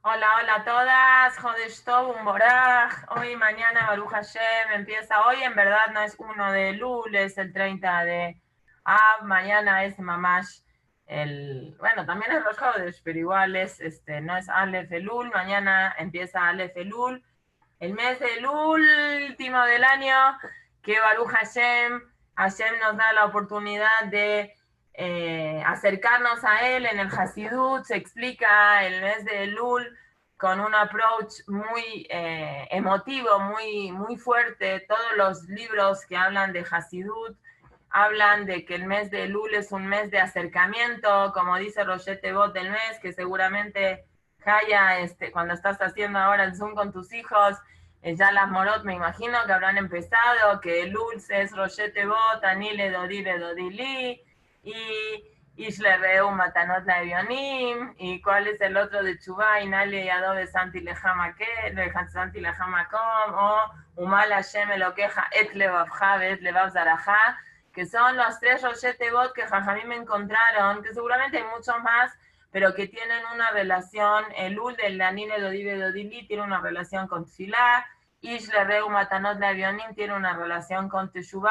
Hola, hola a todas, Jodesh Tov, Boraj. Hoy, mañana, Baruch Hashem, empieza hoy, en verdad no es 1 de Elul, es el 30 de Av, mañana es Mamash, bueno, también es Rosh Chodesh, pero igual es, no es Aleph Elul, mañana empieza Aleph Elul, el mes del último del año, que Baruch Hashem, Hashem nos da la oportunidad de acercarnos a él en el Hasidut. Se explica el mes de Elul con un approach muy emotivo, muy fuerte. Todos los libros que hablan de Hasidut hablan de que el mes de Elul es un mes de acercamiento, como dice Roshete Bot del mes, que seguramente Jaya, cuando estás haciendo ahora el Zoom con tus hijos, ya las morot me imagino que habrán empezado, que Elul es Roshete Bot, Anile Dodile Dodili, y Ishle Reu Matanot la Evionim, y cuál es el otro de Chubá, Inale y Adobe Santi Lejama Santi Lejama Com, o Umal Hashem Eloqueja Et Levavja, Et Levav Zarajá, que son los tres Roshete Bot que Jajamim me encontraron, que seguramente hay muchos más, pero que tienen una relación, el Ul del Danile Dodive Dodili tiene una relación con Tfilá, Ishle Reu Matanot la Evionim tiene una relación con Teshuvá,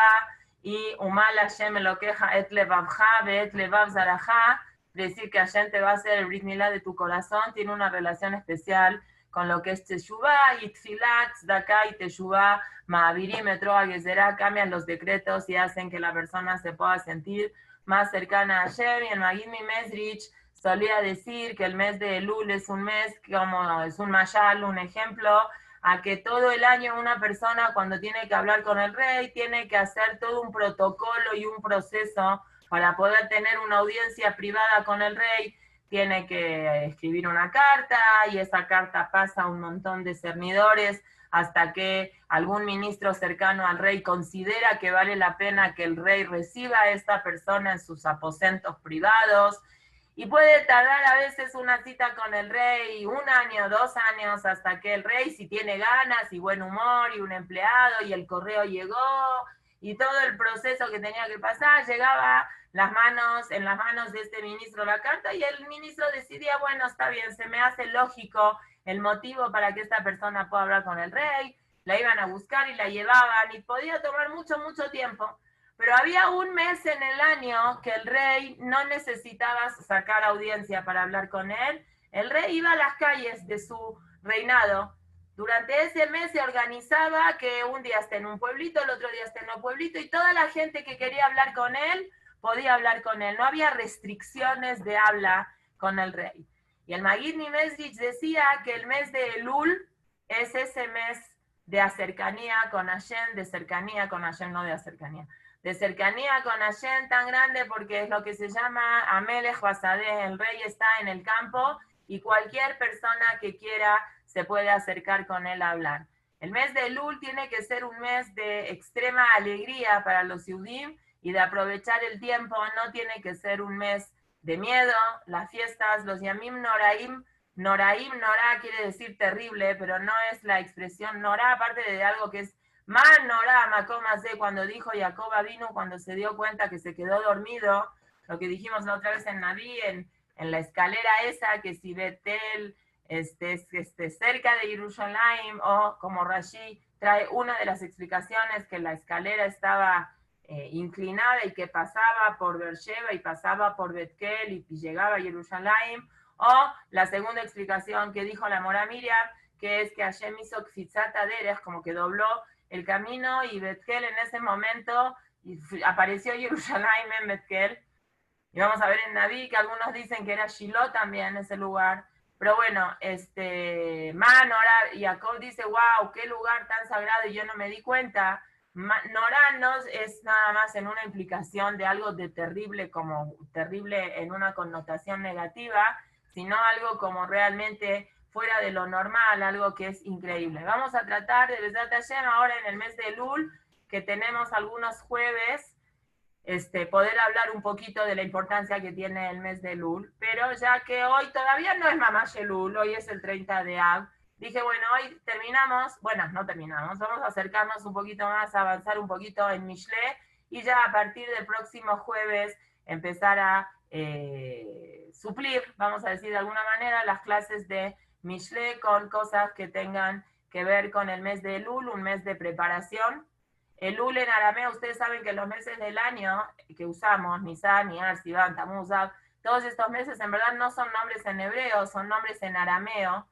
y Umal Hashem lo queja et levavja et levav zarajá, decir que Hashem te va a hacer el brit milá de tu corazón, tiene una relación especial con lo que es Teshuvá y Tfilat, Tzedakah y Teshuvá, Ma'avirim, Etroa, Gezerá, cambian los decretos y hacen que la persona se pueda sentir más cercana a Hashem. Y el Magid Mimesrich solía decir que el mes de Elul es un mes como es un mayal, un ejemplo a que todo el año una persona cuando tiene que hablar con el rey tiene que hacer todo un protocolo y un proceso para poder tener una audiencia privada con el rey. Tiene que escribir una carta y esa carta pasa a un montón de cernidores hasta que algún ministro cercano al rey considera que vale la pena que el rey reciba a esta persona en sus aposentos privados. Y puede tardar a veces una cita con el rey 1 año, 2 años, hasta que el rey, si tiene ganas y buen humor y un empleado y el correo llegó y todo el proceso que tenía que pasar, llegaba en las manos de este ministro la carta y el ministro decidía, bueno, está bien, se me hace lógico el motivo para que esta persona pueda hablar con el rey, la iban a buscar y la llevaban y podía tomar mucho tiempo. Pero había un mes en el año que el rey no necesitaba sacar audiencia para hablar con él. El rey iba a las calles de su reinado. Durante ese mes se organizaba que un día esté en un pueblito, el otro día esté en otro pueblito, y toda la gente que quería hablar con él podía hablar con él. No había restricciones de habla con el rey. Y el Magid Mimesrich decía que el mes de Elul es ese mes de cercanía con Hashem, de cercanía con Hashem, no de cercanía, de cercanía con Hashem tan grande porque es lo que se llama Amelech Basadeh, el rey está en el campo y cualquier persona que quiera se puede acercar con él a hablar. El mes de Elul tiene que ser un mes de extrema alegría para los Yudim y de aprovechar el tiempo, no tiene que ser un mes de miedo, las fiestas, los Yamim Noraim, Noraim, Norá quiere decir terrible, pero no es la expresión Norá, aparte de algo que es Man Norá, Macomase, cuando dijo Jacob vino, cuando se dio cuenta que se quedó dormido, lo que dijimos la otra vez en Naví, en la escalera esa, que si Betel cerca de Jerusalén, o como Rashi trae una de las explicaciones, que la escalera estaba inclinada y que pasaba por Beersheba y pasaba por Betkel y llegaba a Jerusalén, o la segunda explicación que dijo la Mora Miriam, que es que Hashem hizo Kfitzat Derech, como que dobló el camino y Betkel en ese momento apareció Jerusalén en Betkel. Y vamos a ver en Naví que algunos dicen que era Shiloh también ese lugar. Pero bueno, Norá, Jacob dice, wow, qué lugar tan sagrado y yo no me di cuenta. Norá no es nada más en una implicación de algo de terrible, como terrible en una connotación negativa, sino algo como realmente fuera de lo normal, algo que es increíble. Vamos a tratar de Besat Hashem ahora en el mes de Elul, que tenemos algunos jueves, poder hablar un poquito de la importancia que tiene el mes de Elul, pero ya que hoy todavía no es Mamash Elul, hoy es el 30 de Av, dije, bueno, hoy terminamos, bueno, no terminamos, vamos a acercarnos un poquito más, a avanzar un poquito en Mishle, y ya a partir del próximo jueves empezar a suplir, vamos a decir de alguna manera, las clases de Mishle con cosas que tengan que ver con el mes de Elul, un mes de preparación. Elul en arameo, ustedes saben que los meses del año que usamos, Nisan, Iyar, Sivan, Tamuz, Av, todos estos meses en verdad no son nombres en hebreo, son nombres en arameo.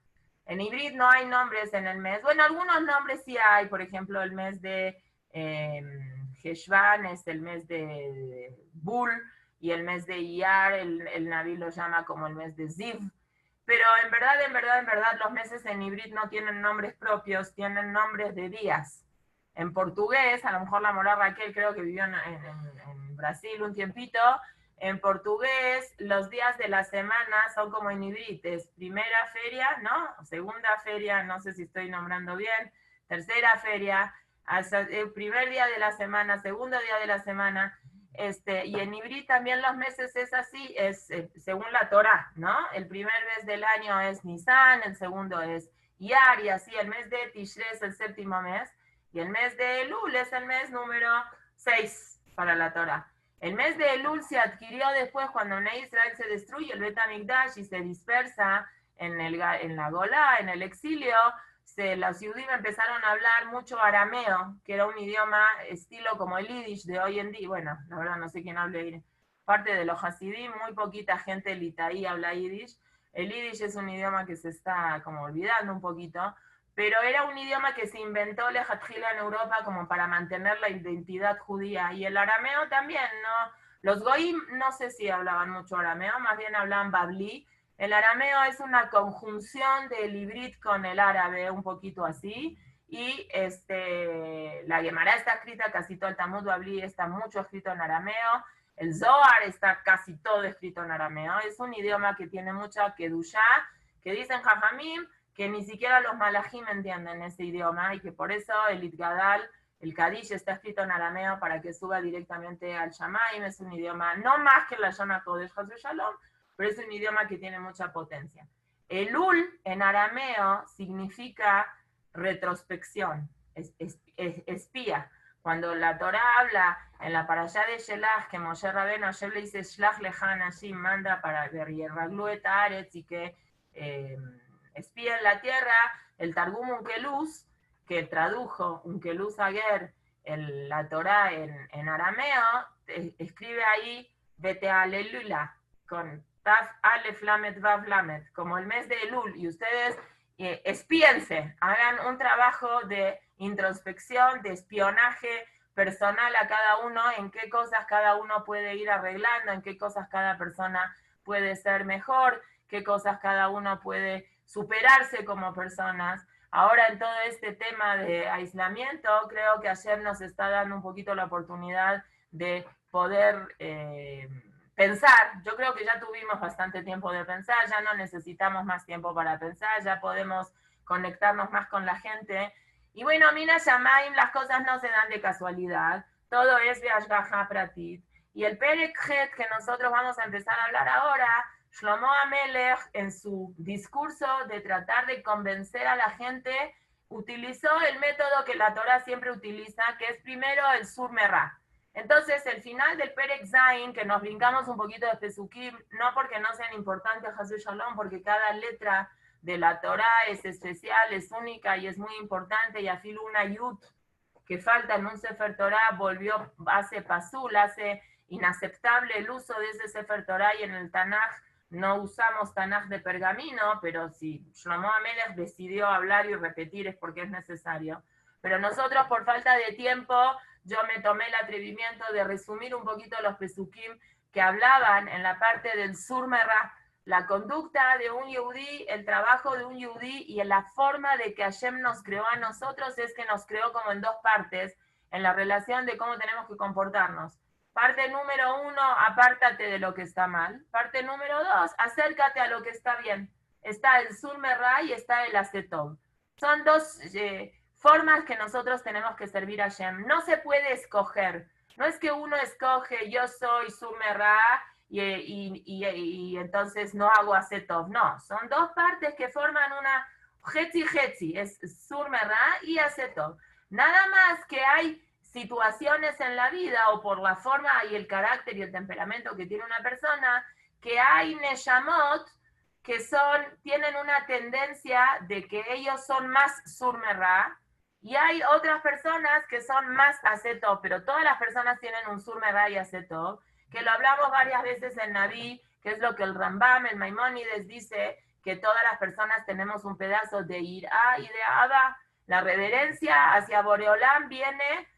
En hibrid no hay nombres en el mes. Bueno, algunos nombres sí hay, por ejemplo, el mes de Heshvan es el mes de Bul, y el mes de Iyar, el Naví lo llama como el mes de Ziv. Pero en verdad, los meses en hibrid no tienen nombres propios, tienen nombres de días. En portugués, a lo mejor la Mora Raquel creo que vivió en Brasil un tiempito, en portugués los días de la semana son como en hibrid, es primera feria, ¿no? Segunda feria, no sé si estoy nombrando bien, tercera feria, el primer día de la semana, segundo día de la semana, y en Ibrí también los meses es así, es según la Torah, ¿no? El primer mes del año es Nisan, el segundo es Iyar, y así el mes de Tishrei es el séptimo mes, y el mes de Elul es el mes número 6 para la Torah. El mes de Elul se adquirió después cuando en Israel se destruye el Bet HaMikdash y se dispersa en la Golá, en el exilio. Los Yudim empezaron a hablar mucho arameo, que era un idioma estilo como el Yiddish de hoy en día. Bueno, la verdad no sé quién hable, parte de los Hasidim, muy poquita gente litaí habla Yiddish. El Yiddish es un idioma que se está como olvidando un poquito, pero era un idioma que se inventó Lejatjila en Europa como para mantener la identidad judía. Y el arameo también, ¿no? Los goim no sé si hablaban mucho arameo, más bien hablaban bablí. El arameo es una conjunción del hibrid con el árabe, un poquito así, y la Gemara está escrita, casi todo el Talmud Babli está mucho escrito en arameo, el Zohar está casi todo escrito en arameo, es un idioma que tiene mucha kedushá, que dicen Jajamim, que ni siquiera los malajim entienden ese idioma, y que por eso el Itgadal, el Kadish está escrito en arameo para que suba directamente al Shamaim, es un idioma no más que la Shana Kodesh Hasu Shalom, pero es un idioma que tiene mucha potencia. Elul en arameo significa retrospección, espía. Cuando la Torah habla en la parashá de Shelach, que Moshe Rabbeinu Hashem le dice Shlach lejan Hashim, manda para ver Yerraglu et Aretz y que espía en la tierra, el Targum Unkeluz, que tradujo Unkeluz Ager la Torah en arameo, escribe ahí Vete Alelula, con Taf Alef Lamet Vav Lamet, como el mes de Elul, y ustedes espíense, hagan un trabajo de introspección, de espionaje personal a cada uno, en qué cosas cada uno puede ir arreglando, en qué cosas cada persona puede ser mejor, qué cosas cada uno puede superarse como personas. Ahora en todo este tema de aislamiento, creo que ayer nos está dando un poquito la oportunidad de poder pensar. Yo creo que ya tuvimos bastante tiempo de pensar, ya no necesitamos más tiempo para pensar, ya podemos conectarnos más con la gente. Y bueno, Mina Shamaim, las cosas no se dan de casualidad, todo es de Ashgaha Pratit. Y el Perek Het que nosotros vamos a empezar a hablar ahora, Shlomo Amelech, en su discurso de tratar de convencer a la gente, utilizó el método que la Torah siempre utiliza, que es primero el Sur Merah. Entonces, el final del Perek Zain, que nos brincamos un poquito de Pesukim, no porque no sean importantes, Hasu Shalom, porque cada letra de la Torah es especial, es única y es muy importante, y afilo una Yud que falta en un Sefer Torah volvió, hace pasul, hace inaceptable el uso de ese Sefer Torah, y en el Tanaj no usamos Tanaj de pergamino, pero si Shlomo Amelech decidió hablar y repetir es porque es necesario. Pero nosotros, por falta de tiempo, yo me tomé el atrevimiento de resumir un poquito los pesukim que hablaban en la parte del Sur Merah, la conducta de un yudí, el trabajo de un yudí y en la forma de que Hashem nos creó a nosotros es que nos creó como en dos partes, en la relación de cómo tenemos que comportarnos. Parte número 1, apártate de lo que está mal. Parte número 2, acércate a lo que está bien. Está el Sur Merah y está el Asetov. Son dos formas que nosotros tenemos que servir a Hashem. No se puede escoger. No es que uno escoge, yo soy Sur Merah y entonces no hago Asetov. No, son dos partes que forman una Hetzi, es Sur Merah y Asetov. Nada más que hay situaciones en la vida o por la forma y el carácter y el temperamento que tiene una persona, que hay Neshamot que tienen una tendencia de que ellos son más surmerá, y hay otras personas que son más aceto, pero todas las personas tienen un surmerá y aceto, que lo hablamos varias veces en Naví, que es lo que el Rambam, el Maimónides dice, que todas las personas tenemos un pedazo de Irá y de Abba. La reverencia hacia Boreolán viene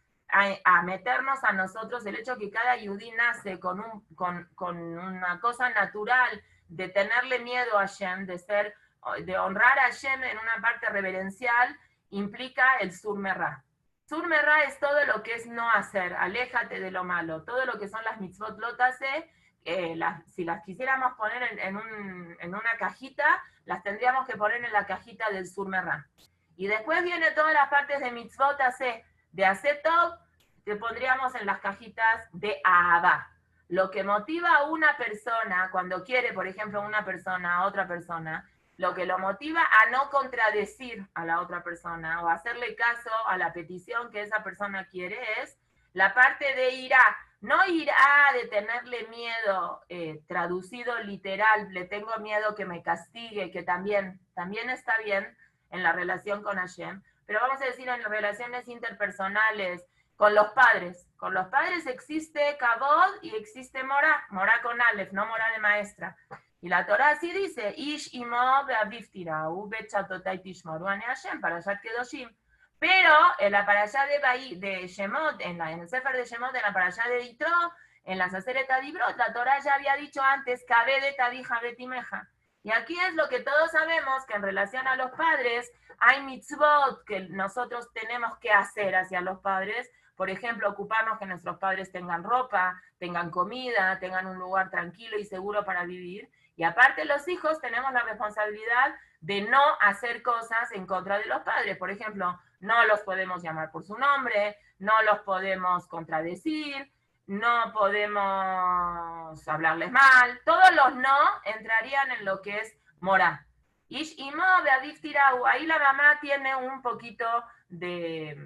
a meternos a nosotros, el hecho que cada yudí nace con una cosa natural de tenerle miedo a Hashem, de honrar a Hashem en una parte reverencial, implica el surmerá. Surmerá es todo lo que es no hacer, aléjate de lo malo, todo lo que son las mitzvot lotase, si las quisiéramos poner en una cajita, las tendríamos que poner en la cajita del surmerá. Y después viene todas las partes de mitzvot de hacer top, te pondríamos en las cajitas de Ahabá. Lo que motiva a una persona, cuando quiere, por ejemplo, una persona a otra persona, lo que lo motiva a no contradecir a la otra persona o hacerle caso a la petición que esa persona quiere es la parte de irá. No irá de tenerle miedo, traducido literal, le tengo miedo que me castigue, que también está bien en la relación con Hashem, pero vamos a decir en las relaciones interpersonales, con los padres. Con los padres existe kabod y existe morá, morá con alef, no morá de maestra. Y la Torah así dice, Ish imo be'aviftirau be'chatotai tishmoru ane Hashem, parashat kedoshim. Pero en la parashá de Shemot, en el Sefer de Shemot, en la parashá de Yitro, en la Aseret Adibrot, la Torah ya había dicho antes, Kabede tadija betimeja. Y aquí es lo que todos sabemos, que en relación a los padres, hay mitzvot que nosotros tenemos que hacer hacia los padres. Por ejemplo, ocuparnos que nuestros padres tengan ropa, tengan comida, tengan un lugar tranquilo y seguro para vivir. Y aparte los hijos tenemos la responsabilidad de no hacer cosas en contra de los padres. Por ejemplo, no los podemos llamar por su nombre, no los podemos contradecir, no podemos hablarles mal. Todos los no entrarían en lo que es morá. Ish imo be'adif tirau. Ahí la mamá tiene un poquito de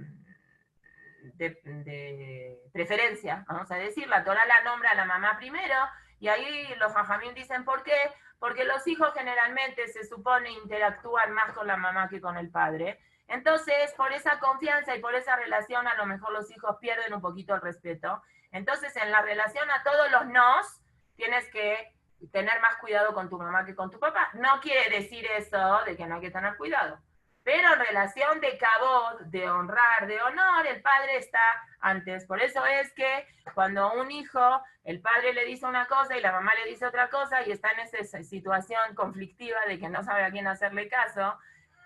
preferencia, vamos a decir. La Torah la nombra a la mamá primero, y ahí los jajamín dicen ¿por qué? Porque los hijos generalmente se supone interactúan más con la mamá que con el padre. Entonces, por esa confianza y por esa relación, a lo mejor los hijos pierden un poquito el respeto. Entonces, en la relación a todos los nos, tienes que tener más cuidado con tu mamá que con tu papá. No quiere decir eso de que no hay que tener cuidado. Pero en relación de kabod, de honrar, de honor, el padre está antes. Por eso es que cuando un hijo, el padre le dice una cosa y la mamá le dice otra cosa y está en esa situación conflictiva de que no sabe a quién hacerle caso,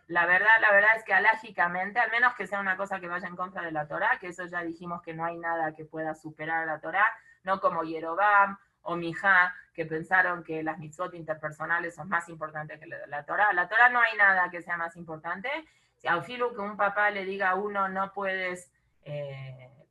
la verdad es que alágicamente, al menos que sea una cosa que vaya en contra de la Torá, que eso ya dijimos que no hay nada que pueda superar a la Torá, no como Yerobam o Mijá, que pensaron que las mitzvot interpersonales son más importantes que la Torá. La Torá no hay nada que sea más importante. Si al filo que un papá le diga a uno no puedes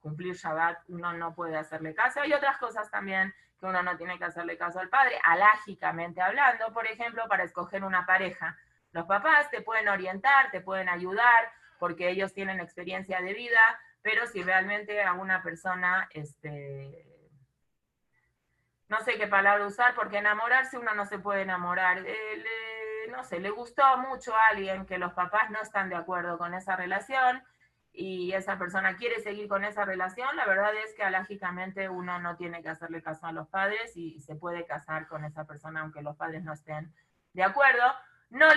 cumplir Shabbat, uno no puede hacerle caso. Hay otras cosas también que uno no tiene que hacerle caso al padre, alágicamente hablando, por ejemplo, para escoger una pareja. Los papás te pueden orientar, te pueden ayudar, porque ellos tienen experiencia de vida, pero si realmente a una persona, no sé qué palabra usar, porque enamorarse uno no se puede enamorar. No sé, le gustó mucho a alguien que los papás no están de acuerdo con esa relación y esa persona quiere seguir con esa relación, la verdad es que alágicamente uno no tiene que hacerle caso a los padres y se puede casar con esa persona aunque los padres no estén de acuerdo. No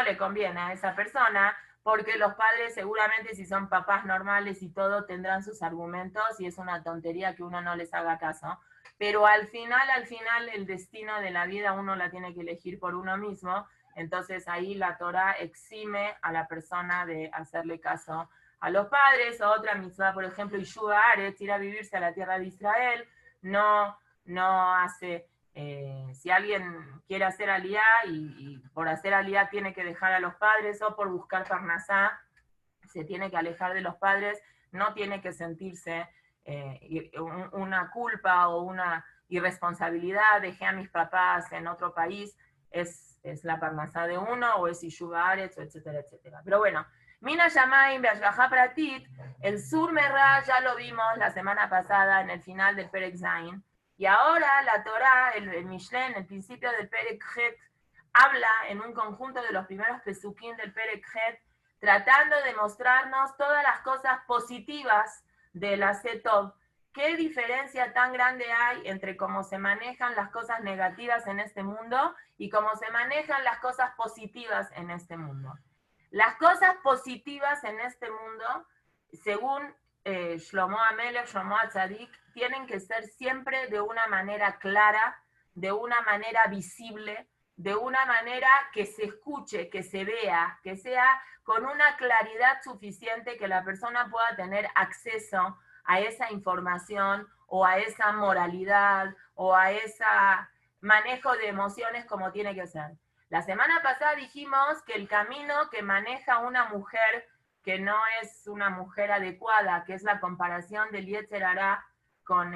le conviene a esa persona porque los padres seguramente si son papás normales y todo tendrán sus argumentos y es una tontería que uno no les haga caso. Pero al final, el destino de la vida uno la tiene que elegir por uno mismo. Entonces ahí la Torah exime a la persona de hacerle caso a los padres. O otra mitzvah, por ejemplo, Yeshuva Aretz, ir a vivirse a la tierra de Israel, no hace... si alguien quiere hacer aliyá y por hacer aliyá tiene que dejar a los padres o por buscar parnasá, se tiene que alejar de los padres, no tiene que sentirse una culpa o una irresponsabilidad, dejé a mis papás en otro país, es la parnasá de uno, o es Yeshuva Aretz, etcétera, etcétera. Pero bueno, Mina Shamayim Be'ashgaha Pratit, el Sur Merá ya lo vimos la semana pasada en el final del Perek Zayin, y ahora la Torah, el Mishlén, el principio del Perek Het, habla en un conjunto de los primeros pesukim del Perek Het, tratando de mostrarnos todas las cosas positivas de la Setov. ¿Qué diferencia tan grande hay entre cómo se manejan las cosas negativas en este mundo y cómo se manejan las cosas positivas en este mundo? Las cosas positivas en este mundo, según Shlomo Amelech, Shlomo Atzadik, tienen que ser siempre de una manera clara, de una manera visible, de una manera que se escuche, que se vea, que sea con una claridad suficiente que la persona pueda tener acceso a esa información o a esa moralidad o a ese manejo de emociones como tiene que ser. La semana pasada dijimos que el camino que maneja una mujer que no es una mujer adecuada, que es la comparación del Yetzer Hará con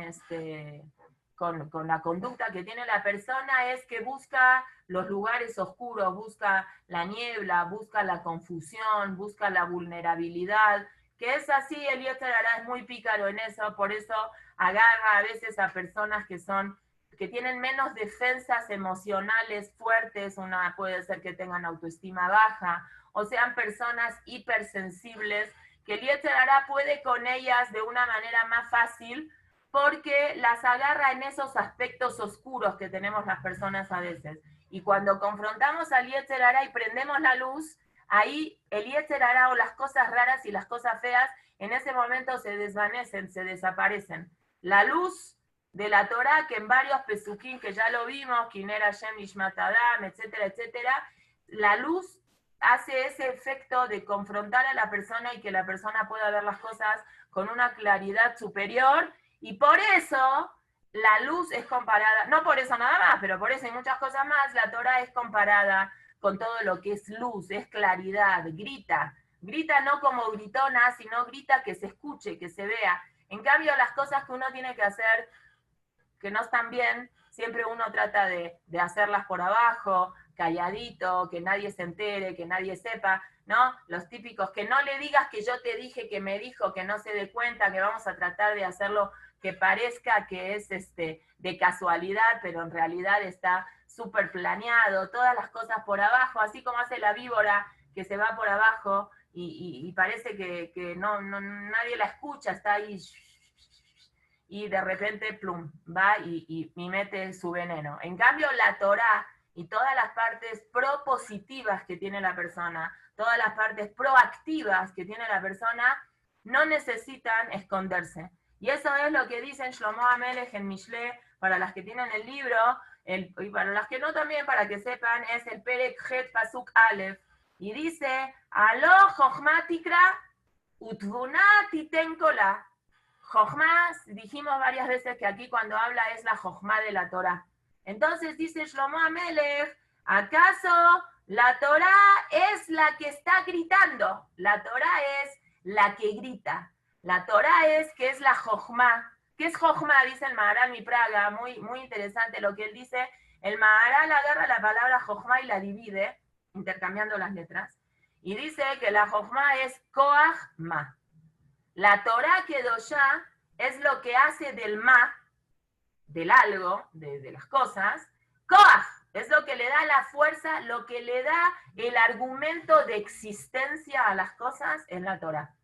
la conducta que tiene la persona, es que busca los lugares oscuros, busca la niebla, busca la confusión, busca la vulnerabilidad, que es así, el Yetzer Hará es muy pícaro en eso, por eso agarra a veces a personas que tienen menos defensas emocionales fuertes, puede ser que tengan autoestima baja, o sean personas hipersensibles, que el Yetzer Hará puede con ellas de una manera más fácil, porque las agarra en esos aspectos oscuros que tenemos las personas a veces. Y cuando confrontamos al Yetzer Hará y prendemos la luz, ahí el Yetzer Hará o las cosas raras y las cosas feas, en ese momento se desvanecen, se desaparecen. La luz de la Torá, que en varios pesukim que ya lo vimos, Kiner Hashem Nishmat Adam, etcétera, etcétera, la luz hace ese efecto de confrontar a la persona y que la persona pueda ver las cosas con una claridad superior, y por eso la luz es comparada, no por eso nada más, pero por eso y muchas cosas más, la Torá es comparada con todo lo que es luz, es claridad, grita no como gritona, sino grita que se escuche, que se vea. En cambio, las cosas que uno tiene que hacer que no están bien, siempre uno trata de hacerlas por abajo, calladito, que nadie se entere, que nadie sepa, ¿no? Los típicos, que no le digas que yo te dije, que me dijo, que no se dé cuenta, que vamos a tratar de hacerlo que parezca que es de casualidad, pero en realidad está súper planeado, todas las cosas por abajo, así como hace la víbora que se va por abajo y parece que nadie la escucha, está ahí y de repente, plum, va y mete su veneno. En cambio, la Torá y todas las partes propositivas que tiene la persona, todas las partes proactivas que tiene la persona, no necesitan esconderse. Y eso es lo que dicen Shlomo Amelech en Mishle, para las que tienen el libro, y para las que no también, para que sepan, es el Perek Het Pasuk Aleph. Y dice, Alo Chochma Tikra Utvuna Titen Kola. Jochma, dijimos varias veces que aquí cuando habla es la Jochma de la Torá. Entonces dice Shlomo Amelech, ¿acaso la Torá es la que está gritando? La Torá es la que grita. La Torá es que es la Jochma. ¿Qué es Jochma? Dice el Maharal Mi Praga, muy interesante lo que él dice. El Maharal agarra la palabra Jochma y la divide, intercambiando las letras, y dice que la Jochma es Koach Ma. La Torá Kedoshá es lo que hace del ma, del algo, de las cosas, Koach, es lo que le da la fuerza, lo que le da el argumento de existencia a las cosas, es la Torá.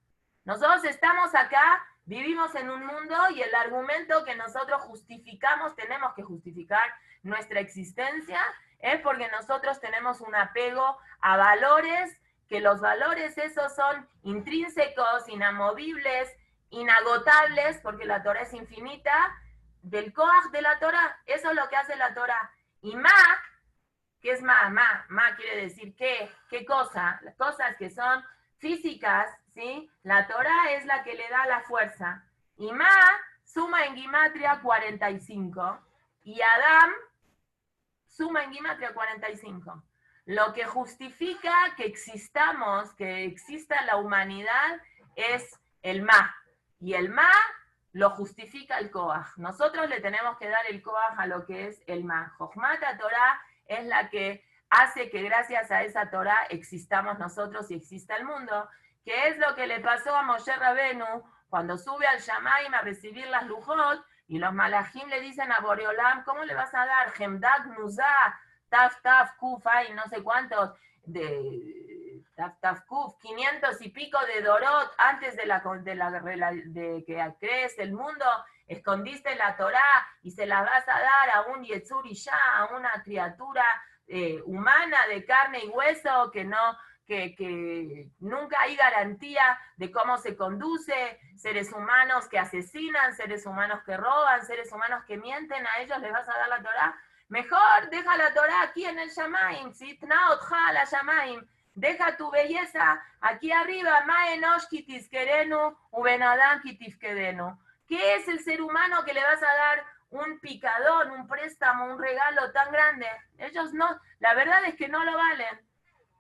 Nosotros estamos acá, vivimos en un mundo y el argumento que nosotros justificamos, tenemos que justificar nuestra existencia, es porque nosotros tenemos un apego a valores, que los valores esos son intrínsecos, inamovibles, inagotables, porque la Torah es infinita, del Koach de la Torah. Eso es lo que hace la Torah. Y Ma, ¿qué es Ma? Ma quiere decir ¿qué cosa? Las cosas que son físicas, ¿sí? La Torah es la que le da la fuerza. Y Ma suma en Gimatria 45. Y Adam suma en Gimatria 45. Lo que justifica que existamos, que exista la humanidad, es el Ma. Y el Ma lo justifica el Koach. Nosotros le tenemos que dar el Koach a lo que es el Ma. Jochmata Torah es la que hace que gracias a esa Torah existamos nosotros y exista el mundo. ¿Qué es lo que le pasó a Moshe Rabenu cuando sube al Shamaim a recibir las Lujot? Y los malajim le dicen a Boreolam, ¿cómo le vas a dar? Hemdag Nuzah, Taf, Kuf, hay no sé cuántos, de Taf, Kuf, 500 y pico de Dorot, antes de que crees el mundo, escondiste la Torá y se la vas a dar a un Yetzur Isha, a una criatura humana de carne y hueso que nunca hay garantía de cómo se conduce, seres humanos que asesinan, seres humanos que roban, seres humanos que mienten, a ellos les vas a dar la Torá. Mejor deja la Torá aquí en el Shamaim, Sitna otja la Shamaim, deja tu belleza aquí arriba, Ma enosh kitiskerenu, ubenadam kitifkedenu. ¿Qué es el ser humano que le vas a dar un picadón, un préstamo, un regalo tan grande? Ellos no, la verdad es que no lo valen.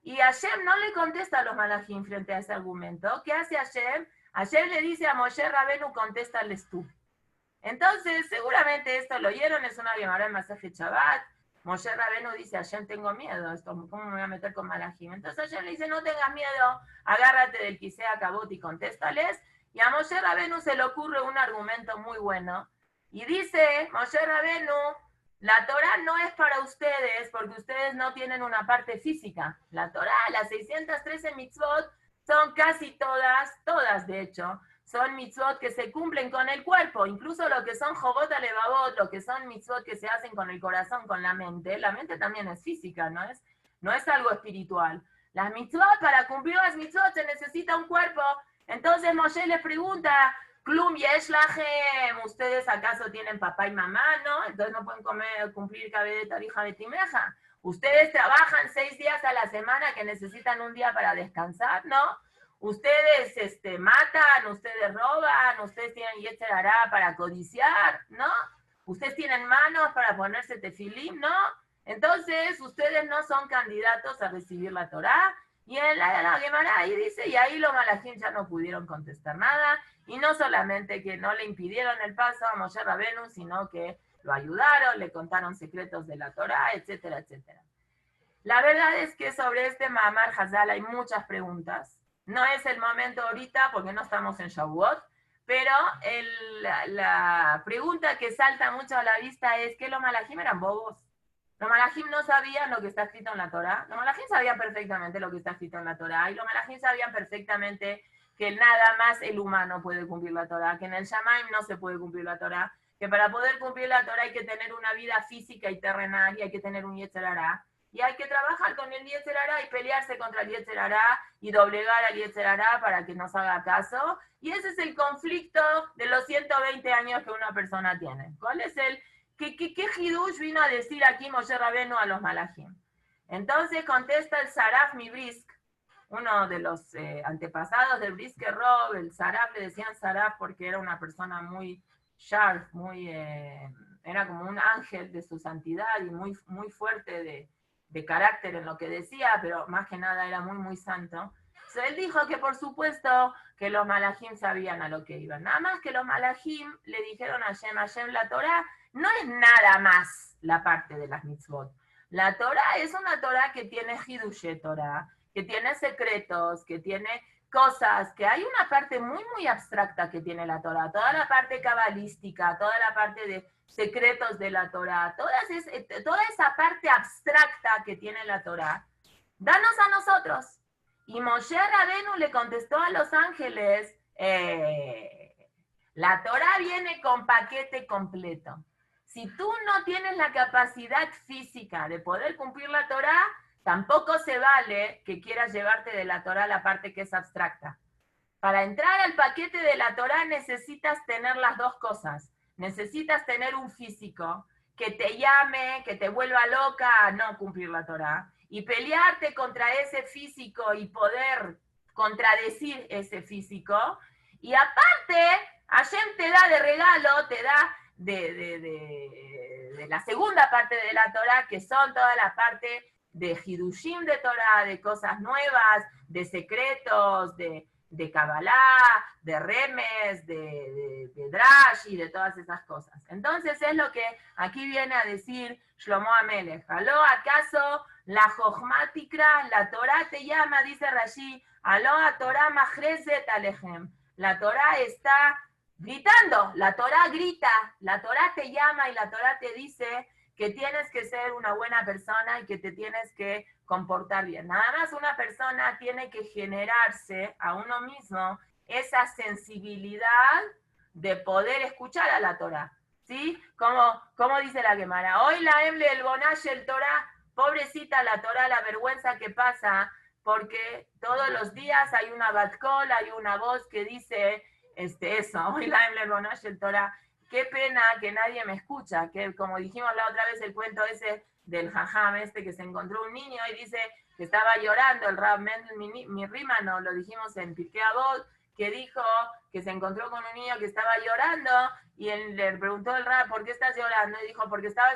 Y Hashem no le contesta a los malajim frente a ese argumento. ¿Qué hace Hashem? Hashem le dice a Moshe Rabenu, contéstales tú. Entonces, seguramente esto lo oyeron, es una Gemara en Masaje Shabbat. Moshe Rabenu dice, Hashem, tengo miedo, ¿cómo me voy a meter con malajim? Entonces Hashem le dice, no tengas miedo, agárrate del Kisea Kabot y contéstales. Y a Moshe Rabenu se le ocurre un argumento muy bueno. Y dice, Moshe Rabenu, la Torá no es para ustedes porque ustedes no tienen una parte física. La Torá, las 613 mitzvot, son casi todas de hecho, son mitzvot que se cumplen con el cuerpo, incluso lo que son jobot alevavot, lo que son mitzvot que se hacen con el corazón, con la mente también es física, no es algo espiritual. Las mitzvot, para cumplir las mitzvot se necesita un cuerpo. Entonces Moshe les pregunta, Klum yesh lachem, ¿ustedes acaso tienen papá y mamá, no? Entonces no pueden cumplir Kabed Tarija Betimeja. Ustedes trabajan 6 días a la semana que necesitan un día para descansar, ¿no? Ustedes matan, ustedes roban, ustedes tienen Yetzer Hará para codiciar, ¿no? Ustedes tienen manos para ponerse tefilim, ¿no? Entonces, ustedes no son candidatos a recibir la Torá. Y en la Gemara ahí dice, y ahí los malajim ya no pudieron contestar nada, y no solamente que no le impidieron el paso a Moshe Rabenu, sino que lo ayudaron, le contaron secretos de la Torá, etcétera, etcétera. La verdad es que sobre este Mahamar Hazal hay muchas preguntas. No es el momento ahorita porque no estamos en Shavuot, pero la pregunta que salta mucho a la vista es que los malajim eran bobos. Los malajim no sabían lo que está escrito en la Torá. Los malajim sabían perfectamente lo que está escrito en la Torá. Y los malajim sabían perfectamente que nada más el humano puede cumplir la Torá, que en el Shamaim no se puede cumplir la Torá, que para poder cumplir la Torá hay que tener una vida física y terrenal y hay que tener un Yetzer Hará. Y hay que trabajar con el Yetzer Hará y pelearse contra el Yetzer Hará y doblegar al Yetzer Hará para que nos haga caso. Y ese es el conflicto de los 120 años que una persona tiene. ¿Cuál es el... ¿Qué Hidush vino a decir aquí Moshe Rabenu a los malajim? Entonces contesta el Saraf Mibrisk, uno de los antepasados del Brisker Rov. El Saraf, le decían Saraf porque era una persona muy sharp, era como un ángel de su santidad y muy, muy fuerte de carácter en lo que decía, pero más que nada era muy, muy santo. Entonces él dijo que por supuesto que los malajim sabían a lo que iban. Nada más que los malajim le dijeron a Hashem, la Torá no es nada más la parte de las mitzvot. La Torá es una Torá que tiene Hidushe Torá, que tiene secretos, que tiene cosas, que hay una parte muy, muy abstracta que tiene la Torá, toda la parte cabalística, toda la parte de secretos de la Torá, toda esa parte abstracta que tiene la Torá, danos a nosotros. Y Moshe Rabenu le contestó a los ángeles, la Torá viene con paquete completo. Si tú no tienes la capacidad física de poder cumplir la Torá, tampoco se vale que quieras llevarte de la Torá la parte que es abstracta. Para entrar al paquete de la Torá necesitas tener las dos cosas. Necesitas tener un físico que te llame, que te vuelva loca a no cumplir la Torá, y pelearte contra ese físico y poder contradecir ese físico. Y aparte, Hashem te da de regalo, te da de la segunda parte de la Torá, que son toda la parte de Hidushim de Torá, de cosas nuevas, de secretos, de Kabbalah, de Remes, de Drash y de todas esas cosas. Entonces es lo que aquí viene a decir Shlomo Amelech. ¿Aló acaso la Jochma Tikra, la Torá te llama, dice Rashi, aló a Torá Majrezet Alejem. La Torá está gritando, la Torá grita, la Torá te llama y la Torá te dice que tienes que ser una buena persona y que te tienes que comportar bien. Nada más una persona tiene que generarse a uno mismo esa sensibilidad de poder escuchar a la Torah, ¿sí? Como dice la Gemara, hoy la Emle, el Bonash, el Torah, pobrecita la Torah, la vergüenza que pasa, porque todos los días hay una Batkol, hay una voz que dice eso, hoy la Emle, el Bonash, el Torah, qué pena que nadie me escucha, que como dijimos la otra vez el cuento ese del jajam que se encontró un niño y dice que estaba llorando, el Rab Mendel Mirrimano, lo dijimos en Pirkei Avot, que dijo que se encontró con un niño que estaba llorando y él le preguntó al Rab, ¿por qué estás llorando? Y dijo, porque estaba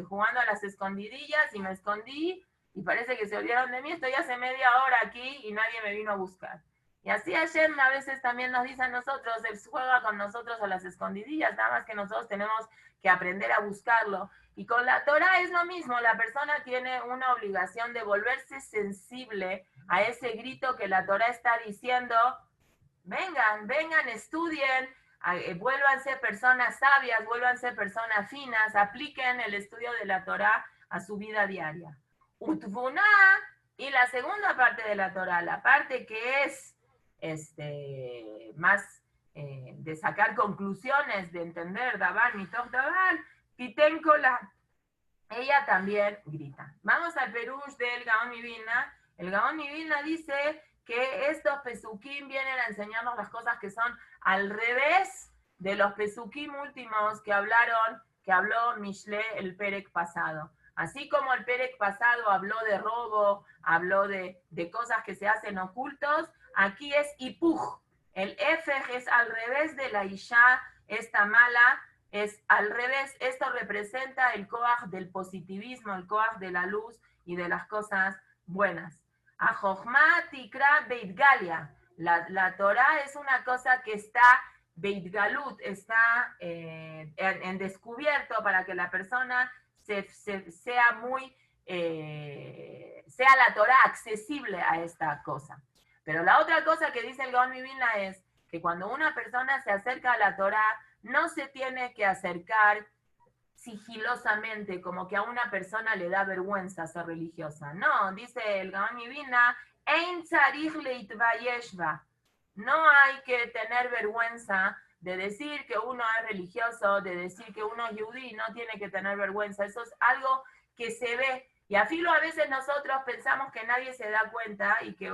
jugando a las escondidillas y me escondí y parece que se olvidaron de mí, estoy hace media hora aquí y nadie me vino a buscar. Y así Hashem a veces también nos dice a nosotros, Él juega con nosotros a las escondidillas, nada más que nosotros tenemos que aprender a buscarlo. Y con la Torah es lo mismo, la persona tiene una obligación de volverse sensible a ese grito que la Torah está diciendo, vengan, estudien, vuélvanse personas sabias, vuélvanse personas finas, apliquen el estudio de la Torah a su vida diaria. Utvuná, y la segunda parte de la Torah, la parte que es más de sacar conclusiones, de entender Dabar, Mitoch Dabar, Pitenkola, ella también grita. Vamos al Perush del Gaón Mivilna. El Gaón Mivilna dice que estos pesukim vienen a enseñarnos las cosas que son al revés de los pesukim últimos que habló Mishle el Perek pasado. Así como el Perek pasado habló de robo, habló de cosas que se hacen ocultos, aquí es hipuj. El efej es al revés de la isha, esta mala, es al revés. Esto representa el koach del positivismo, el koach de la luz y de las cosas buenas. A Jochma Tikra Beit Galia. La Torah es una cosa que está Beit Galut, está en descubierto para que la persona sea la Torah accesible a esta cosa. Pero la otra cosa que dice el Gaón Mivilna es que cuando una persona se acerca a la Torah, no se tiene que acercar sigilosamente, como que a una persona le da vergüenza ser religiosa. No, dice el Gaón Mivilna, Ein tzarich leitvayeshva. No hay que tener vergüenza de decir que uno es religioso, de decir que uno es yudí, no tiene que tener vergüenza. Eso es algo que se ve. Y a filo a veces nosotros pensamos que nadie se da cuenta y que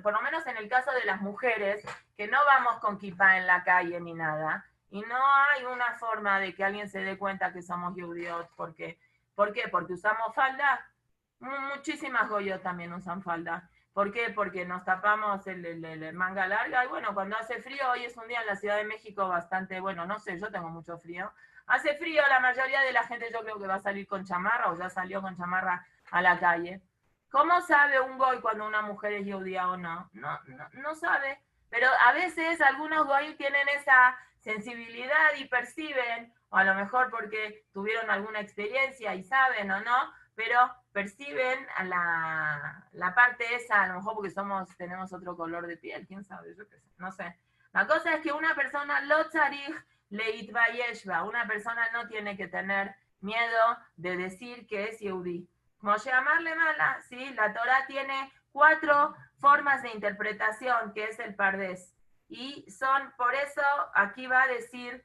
por lo menos en el caso de las mujeres, que no vamos con kipá en la calle ni nada, y no hay una forma de que alguien se dé cuenta que somos judíos. ¿Por qué? Porque usamos falda. Muchísimas goyos también usan falda. ¿Por qué? Porque nos tapamos el manga larga y bueno, cuando hace frío, hoy es un día en la Ciudad de México bastante, bueno, no sé, yo tengo mucho frío. Hace frío, la mayoría de la gente yo creo que va a salir con chamarra o ya salió con chamarra a la calle. ¿Cómo sabe un goy cuando una mujer es judía o no? No sabe. Pero a veces algunos goy tienen esa sensibilidad y perciben, o a lo mejor porque tuvieron alguna experiencia y saben o no, pero perciben a la parte esa, a lo mejor porque tenemos otro color de piel, quién sabe, yo qué sé, no sé. La cosa es que una persona lo tzarich leit vayeshva, una persona no tiene que tener miedo de decir que es yehudí. Como llamarle mala, ¿sí? La Torah tiene 4 formas de interpretación, que es el pardés. Y por eso, aquí va a decir,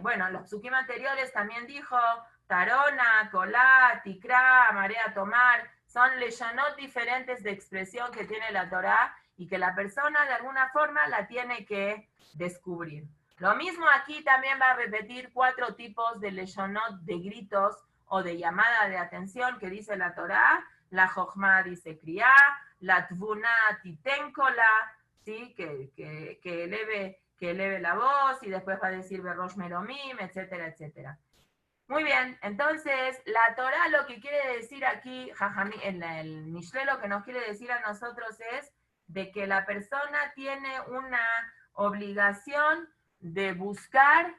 bueno, los psukim anteriores también dijo, Tarona, Colá, Tikra, Marea Tomar, son leyonot diferentes de expresión que tiene la Torah y que la persona de alguna forma la tiene que descubrir. Lo mismo aquí también va a repetir 4 tipos de leyonot, de gritos o de llamada de atención que dice la Torah. La Jochma dice Kriá, la Tvuna Titenkola, ¿sí? que eleve la voz y después va a decir Berosh Meromim, etcétera, etcétera. Muy bien, entonces la Torah lo que quiere decir aquí, el Mishle lo que nos quiere decir a nosotros es de que la persona tiene una obligación de buscar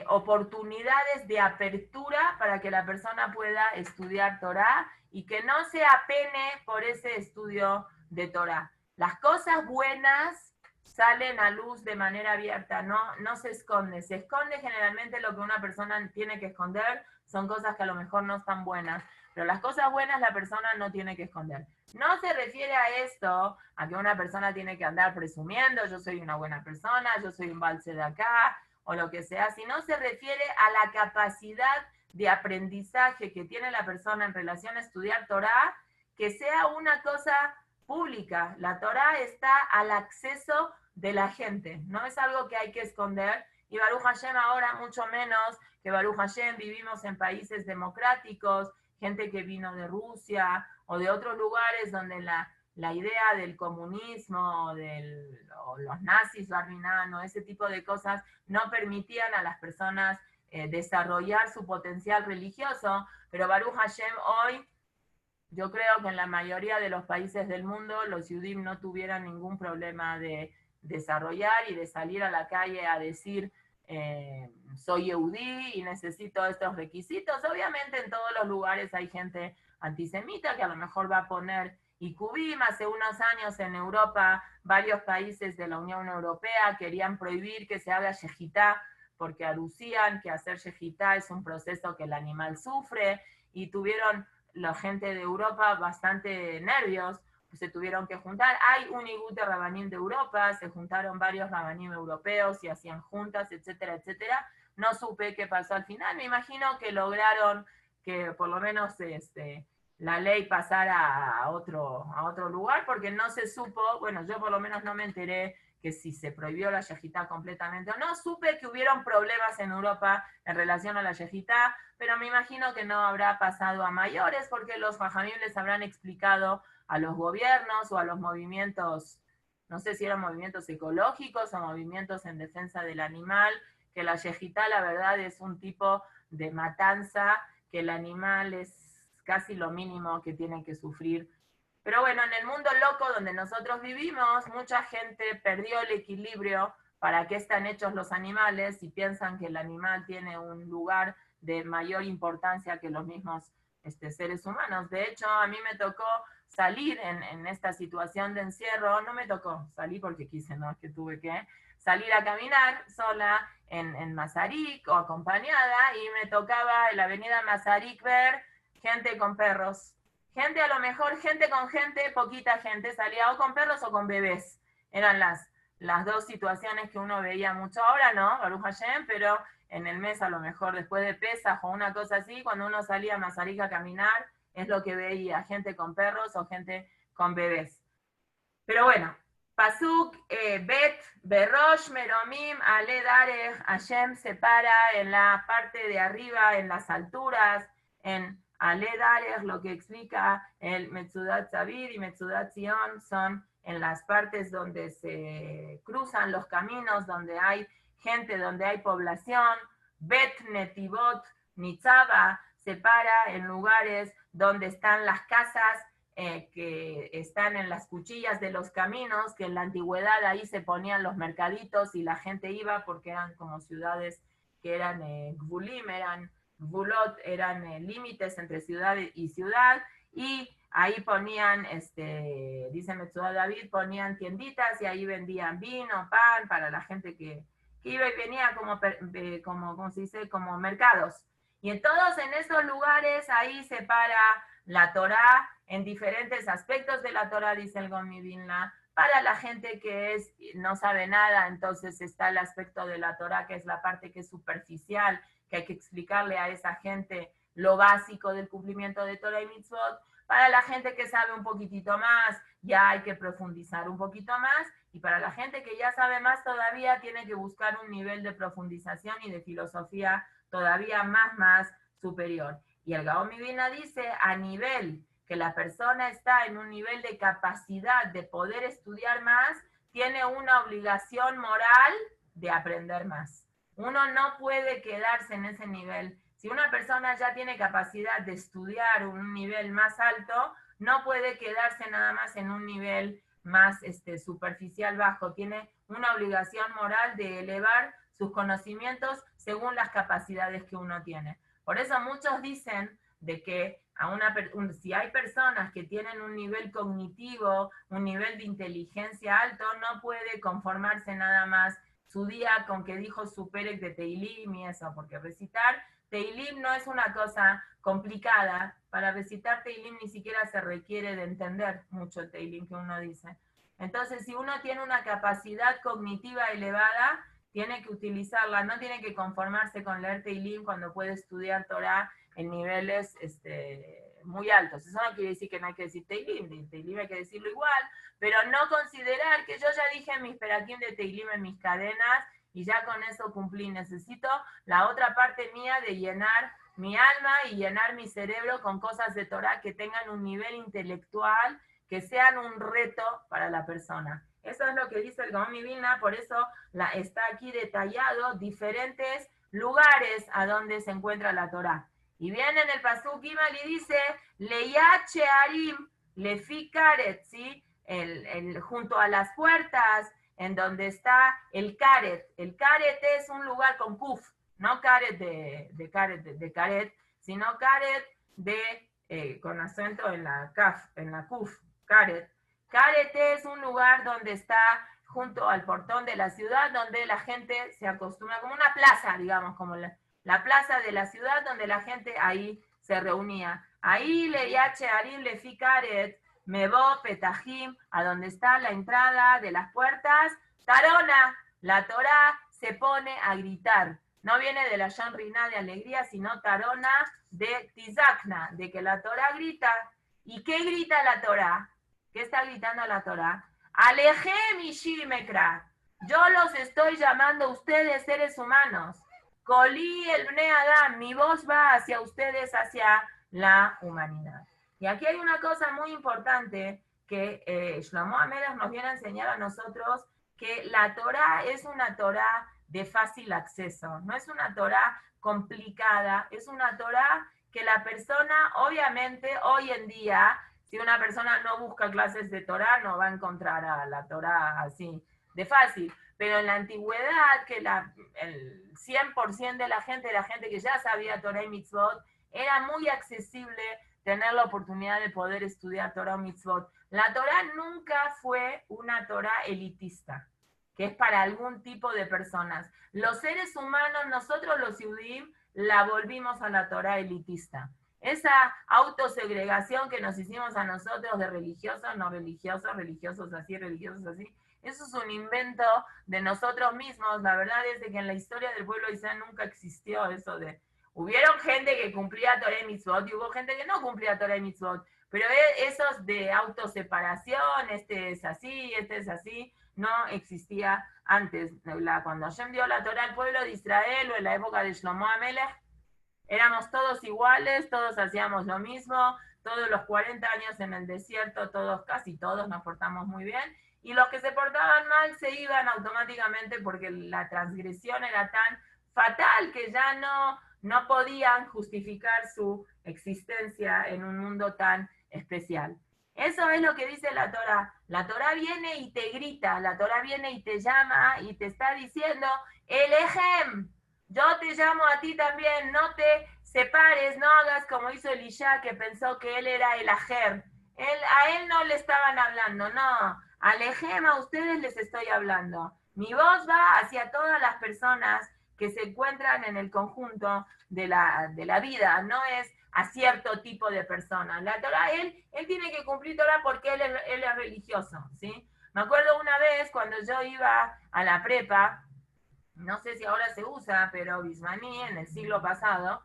oportunidades de apertura para que la persona pueda estudiar Torah y que no se apene por ese estudio de Torah. Las cosas buenas salen a luz de manera abierta, no se esconde. Se esconde generalmente lo que una persona tiene que esconder, son cosas que a lo mejor no están buenas, pero las cosas buenas la persona no tiene que esconder. No se refiere a esto, a que una persona tiene que andar presumiendo, yo soy una buena persona, yo soy un balse de acá, o lo que sea, sino se refiere a la capacidad de aprendizaje que tiene la persona en relación a estudiar Torah, que sea una cosa pública. La Torah está al acceso de la gente, no es algo que hay que esconder, y Baruch Hashem ahora mucho menos, que Baruch Hashem vivimos en países democráticos, gente que vino de Rusia o de otros lugares donde la idea del comunismo o los nazis, Barminano, ese tipo de cosas no permitían a las personas desarrollar su potencial religioso, pero Baruch Hashem hoy, yo creo que en la mayoría de los países del mundo los Yudim no tuvieran ningún problema de desarrollar y de salir a la calle a decir soy Yehudí y necesito estos requisitos. Obviamente en todos los lugares hay gente antisemita que a lo mejor va a poner Ikubim. Hace unos años en Europa varios países de la Unión Europea querían prohibir que se haga shejitá porque aducían que hacer shejitá es un proceso que el animal sufre, y tuvieron la gente de Europa bastante nervios, pues se tuvieron que juntar. Hay un Igut de Rabanim de Europa, se juntaron varios Rabanim europeos y hacían juntas, etcétera, etcétera. No supe qué pasó al final, me imagino que lograron que por lo menos la ley pasara a otro lugar, porque no se supo, bueno, yo por lo menos no me enteré que si se prohibió la yejitá completamente o no. Supe que hubieron problemas en Europa en relación a la yejitá, pero me imagino que no habrá pasado a mayores, porque los jajamim les habrán explicado a los gobiernos o a los movimientos, no sé si eran movimientos ecológicos o movimientos en defensa del animal, que la yejitá la verdad es un tipo de matanza, que el animal es casi lo mínimo que tiene que sufrir. Pero bueno, en el mundo loco donde nosotros vivimos, mucha gente perdió el equilibrio para qué están hechos los animales y piensan que el animal tiene un lugar de mayor importancia que los mismos seres humanos. De hecho, a mí me tocó salir en esta situación de encierro, no me tocó, salí porque quise, no es que tuve que salir a caminar sola en Masaryk o acompañada, y me tocaba en la avenida Masaryk ver gente con perros. Gente, a lo mejor gente con gente, poquita gente, salía o con perros o con bebés. Eran las dos situaciones que uno veía mucho ahora, ¿no? Baruch Hashem, pero en el mes a lo mejor después de Pesaj o una cosa así, cuando uno salía a Masaryk a caminar, es lo que veía, gente con perros o gente con bebés. Pero bueno, Pasuk, Bet, Berosh, Meromim, Ale Darech, Hashem se para en la parte de arriba, en las alturas, en Ale Darech, lo que explica el Metzudat Zabir y Metzudat Zion, son en las partes donde se cruzan los caminos, donde hay gente, donde hay población. Bet, Netivot, Nitzaba, se para en lugares donde están las casas, que están en las cuchillas de los caminos, que en la antigüedad ahí se ponían los mercaditos y la gente iba porque eran como ciudades que eran gvulim, eran gvulot, eran límites entre ciudad y ciudad, y ahí ponían, dice Metzudat David, ponían tienditas y ahí vendían vino, pan para la gente que iba y venía como se dice, como mercados. Y en todos en esos lugares ahí se para la Torá en diferentes aspectos de la Torá, dice el Gaon Mivilna. Para la gente que no sabe nada, entonces está el aspecto de la Torá, que es la parte que es superficial, que hay que explicarle a esa gente lo básico del cumplimiento de Torah y Mitzvot. Para la gente que sabe un poquitito más, ya hay que profundizar un poquito más, y para la gente que ya sabe más todavía, tiene que buscar un nivel de profundización y de filosofía todavía más superior. Y el Gaon Mivilna dice, a nivel que la persona está en un nivel de capacidad de poder estudiar más, tiene una obligación moral de aprender más. Uno no puede quedarse en ese nivel. Si una persona ya tiene capacidad de estudiar un nivel más alto, no puede quedarse nada más en un nivel más superficial, bajo. Tiene una obligación moral de elevar sus conocimientos según las capacidades que uno tiene. Por eso muchos dicen, de que si hay personas que tienen un nivel cognitivo, un nivel de inteligencia alto, no puede conformarse nada más su día con que dijo su Perek de Teilim y eso, porque recitar Teilim no es una cosa complicada. Para recitar Teilim ni siquiera se requiere de entender mucho el Teilim que uno dice. Entonces, si uno tiene una capacidad cognitiva elevada, tiene que utilizarla, no tiene que conformarse con leer Teilim cuando puede estudiar Torah en niveles muy altos. Eso no quiere decir que no hay que decir Teilim, Teilim hay que decirlo igual, pero no considerar que yo ya dije mis perakim de Teilim en mis cadenas y ya con eso cumplí. Necesito la otra parte mía de llenar mi alma y llenar mi cerebro con cosas de Torah que tengan un nivel intelectual, que sean un reto para la persona. Eso es lo que dice el Gaón Vilna, por eso está aquí detallado diferentes lugares a donde se encuentra la Torah. Y viene en el Pasuk Gimal y dice, Leyat Shearim, Lefi Karet, ¿sí? Junto a las puertas, en donde está el Karet. El Karet es un lugar con Kuf, no Karet de Karet, sino Karet con acento en la Kaf, en la Kuf, Karet. Karet es un lugar donde está junto al portón de la ciudad, donde la gente se acostumbra, como una plaza, digamos, como la plaza de la ciudad, donde la gente ahí se reunía. Ahí Leyache Arim Lefi Karet, Mebo Petahim, a donde está la entrada de las puertas, Tarona, la Torá se pone a gritar. No viene de la Shanrina de alegría, sino Tarona de Tizakna, de que la Torá grita. ¿Y qué grita la Torá? ¿Qué está gritando la Torá? Alejem y Shimekra. Yo los estoy llamando a ustedes, seres humanos. Colí el Bne Adam, mi voz va hacia ustedes, hacia la humanidad. Y aquí hay una cosa muy importante que Shlomo Amelech nos viene a enseñar a nosotros, que la Torá es una Torá de fácil acceso, no es una Torá complicada, es una Torá que la persona, obviamente, hoy en día, si una persona no busca clases de Torá, no va a encontrar a la Torá así de fácil. Pero en la antigüedad, que el 100% de la gente que ya sabía Torá y Mitzvot, era muy accesible tener la oportunidad de poder estudiar Torá o Mitzvot. La Torá nunca fue una Torá elitista, que es para algún tipo de personas. Los seres humanos, nosotros los Yudim, la volvimos a la Torá elitista. Esa autosegregación que nos hicimos a nosotros de religiosos, no religiosos, religiosos así, religiosos así, eso es un invento de nosotros mismos. La verdad es de que en la historia del pueblo de Israel nunca existió eso de... Hubieron gente que cumplía Torah y Mitzvot y hubo gente que no cumplía Torah y Mitzvot, pero esos de autoseparación, este es así, no existía antes. Cuando Hashem dio la Torah al pueblo de Israel o en la época de Shlomo Amelech, éramos todos iguales, todos hacíamos lo mismo, todos los 40 años en el desierto, casi todos nos portamos muy bien, y los que se portaban mal se iban automáticamente porque la transgresión era tan fatal que ya no podían justificar su existencia en un mundo tan especial. Eso es lo que dice la Torá. La Torá viene y te grita, la Torá viene y te llama y te está diciendo, el ejem, yo te llamo a ti también, no te separes, no hagas como hizo Elisha, que pensó que él era el ajer. A él no le estaban hablando, no. Al ejem a ustedes les estoy hablando. Mi voz va hacia todas las personas que se encuentran en el conjunto de la vida, no es a cierto tipo de personas. La Torah, él tiene que cumplir Torah porque él es religioso, ¿sí? Me acuerdo una vez cuando yo iba a la prepa, no sé si ahora se usa, pero Bismaní en el siglo pasado,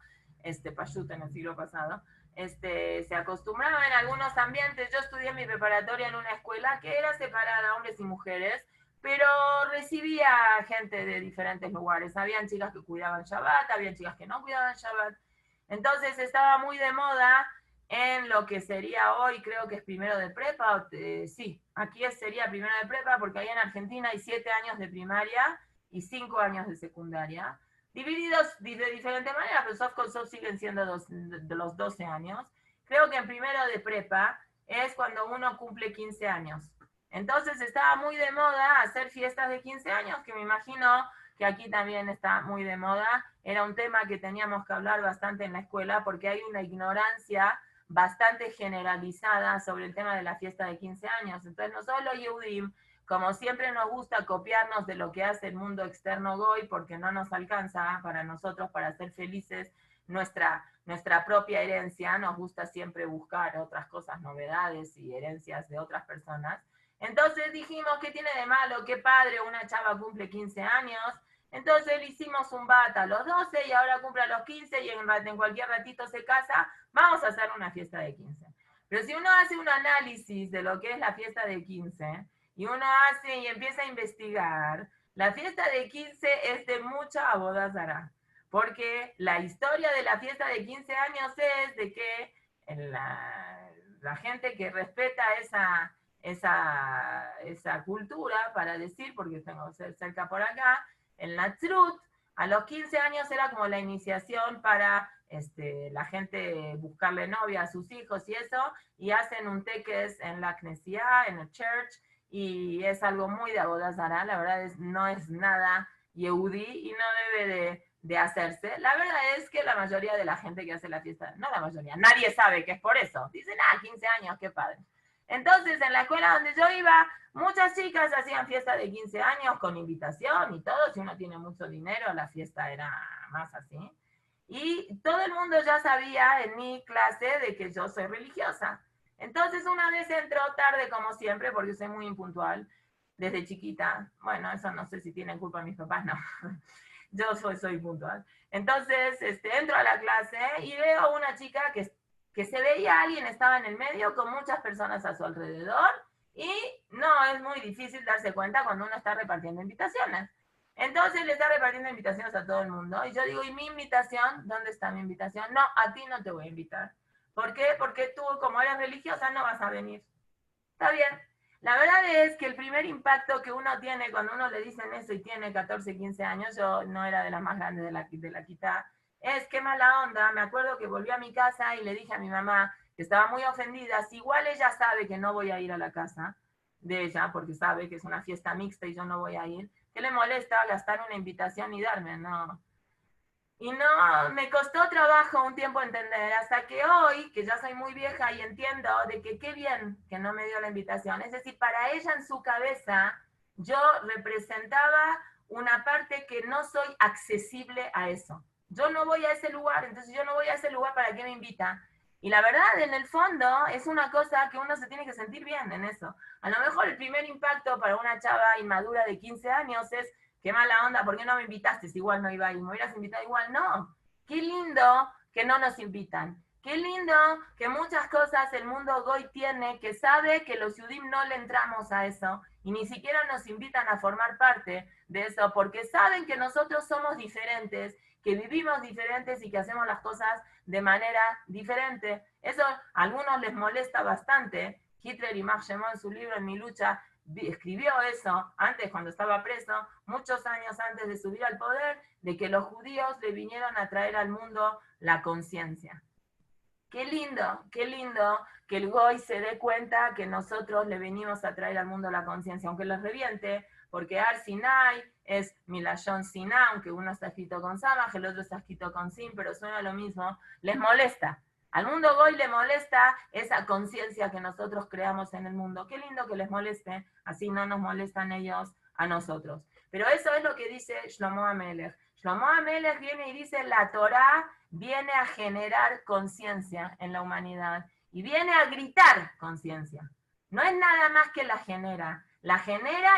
Pashut en el siglo pasado, se acostumbraba en algunos ambientes. Yo estudié mi preparatoria en una escuela que era separada, hombres y mujeres, pero recibía gente de diferentes lugares. Habían chicas que cuidaban Shabbat, habían chicas que no cuidaban Shabbat. Entonces estaba muy de moda en lo que sería hoy, creo que es primero de prepa, sí, aquí sería primero de prepa, porque ahí en Argentina hay 7 años de primaria y 5 años de secundaria, divididos de diferente manera, pero soft con soft siguen siendo de los 12 años. Creo que en primero de prepa es cuando uno cumple 15 años. Entonces estaba muy de moda hacer fiestas de 15 años, que me imagino que aquí también está muy de moda. Era un tema que teníamos que hablar bastante en la escuela porque hay una ignorancia bastante generalizada sobre el tema de la fiesta de 15 años. Entonces nosotros los Yehudim, como siempre nos gusta copiarnos de lo que hace el mundo externo Goy, porque no nos alcanza para nosotros para ser felices nuestra propia herencia, nos gusta siempre buscar otras cosas, novedades y herencias de otras personas. Entonces dijimos, ¿qué tiene de malo? ¿Qué padre? Una chava cumple 15 años. Entonces le hicimos un bat a los 12 y ahora cumple a los 15 y en cualquier ratito se casa. Vamos a hacer una fiesta de 15. Pero si uno hace un análisis de lo que es la fiesta de 15 y uno hace y empieza a investigar, la fiesta de 15 es de mucha abodazara. Porque la historia de la fiesta de 15 años es de que la gente que respeta esa cultura, para decir, porque tengo cerca por acá, el Natsrut, a los 15 años era como la iniciación para la gente buscarle novia a sus hijos y eso, y hacen un teques en la Knessia, en el church, y es algo muy de Abodazara, la verdad no es nada Yehudi y no debe de hacerse. La verdad es que la mayoría de la gente que hace la fiesta, no la mayoría, nadie sabe que es por eso. Dicen, 15 años, qué padre. Entonces, en la escuela donde yo iba, muchas chicas hacían fiesta de 15 años con invitación y todo. Si uno tiene mucho dinero, la fiesta era más así. Y todo el mundo ya sabía en mi clase de que yo soy religiosa. Entonces, una vez entró tarde, como siempre, porque soy muy impuntual desde chiquita. Bueno, eso no sé si tienen culpa mis papás, no. Yo soy puntual. Entonces, entro a la clase y veo una chica que se veía alguien, estaba en el medio con muchas personas a su alrededor y no es muy difícil darse cuenta cuando uno está repartiendo invitaciones. Entonces le está repartiendo invitaciones a todo el mundo y yo digo, ¿y mi invitación? ¿Dónde está mi invitación? No, a ti no te voy a invitar. ¿Por qué? Porque tú, como eres religiosa, no vas a venir. Está bien. La verdad es que el primer impacto que uno tiene cuando uno le dicen eso y tiene 14, 15 años, yo no era de las más grandes de la quita, es qué mala onda. Me acuerdo que volví a mi casa y le dije a mi mamá que estaba muy ofendida. Si igual ella sabe que no voy a ir a la casa de ella, porque sabe que es una fiesta mixta y yo no voy a ir, ¿qué le molesta gastar una invitación y darme? No. Y no, me costó trabajo un tiempo entender, hasta que hoy, que ya soy muy vieja y entiendo de que qué bien que no me dio la invitación. Es decir, para ella en su cabeza, yo representaba una parte que no soy accesible a eso. Yo no voy a ese lugar, entonces yo no voy a ese lugar, ¿para qué me invita? Y la verdad, en el fondo, es una cosa que uno se tiene que sentir bien en eso. A lo mejor el primer impacto para una chava inmadura de 15 años es qué mala onda, ¿por qué no me invitaste? Si igual no iba a ir, me hubieras invitado igual. No, qué lindo que no nos invitan. Qué lindo que muchas cosas el mundo Goy tiene, que sabe que los Yudim no le entramos a eso y ni siquiera nos invitan a formar parte de eso, porque saben que nosotros somos diferentes, que vivimos diferentes y que hacemos las cosas de manera diferente. Eso a algunos les molesta bastante. Hitler y Marx Gemó en su libro En mi lucha escribió eso antes, cuando estaba preso, muchos años antes de subir al poder, de que los judíos le vinieron a traer al mundo la conciencia. Qué lindo que el Goy se dé cuenta que nosotros le venimos a traer al mundo la conciencia, aunque los reviente, porque Ar Sinai es Milashon Siná, aunque uno está escrito con Samaj, el otro está escrito con Sin, pero suena lo mismo, les molesta. Al mundo Goy le molesta esa conciencia que nosotros creamos en el mundo. Qué lindo que les moleste, así no nos molestan ellos a nosotros. Pero eso es lo que dice Shlomo Amelech. Shlomo Amelech viene y dice, la Torá viene a generar conciencia en la humanidad y viene a gritar conciencia. No es nada más que la genera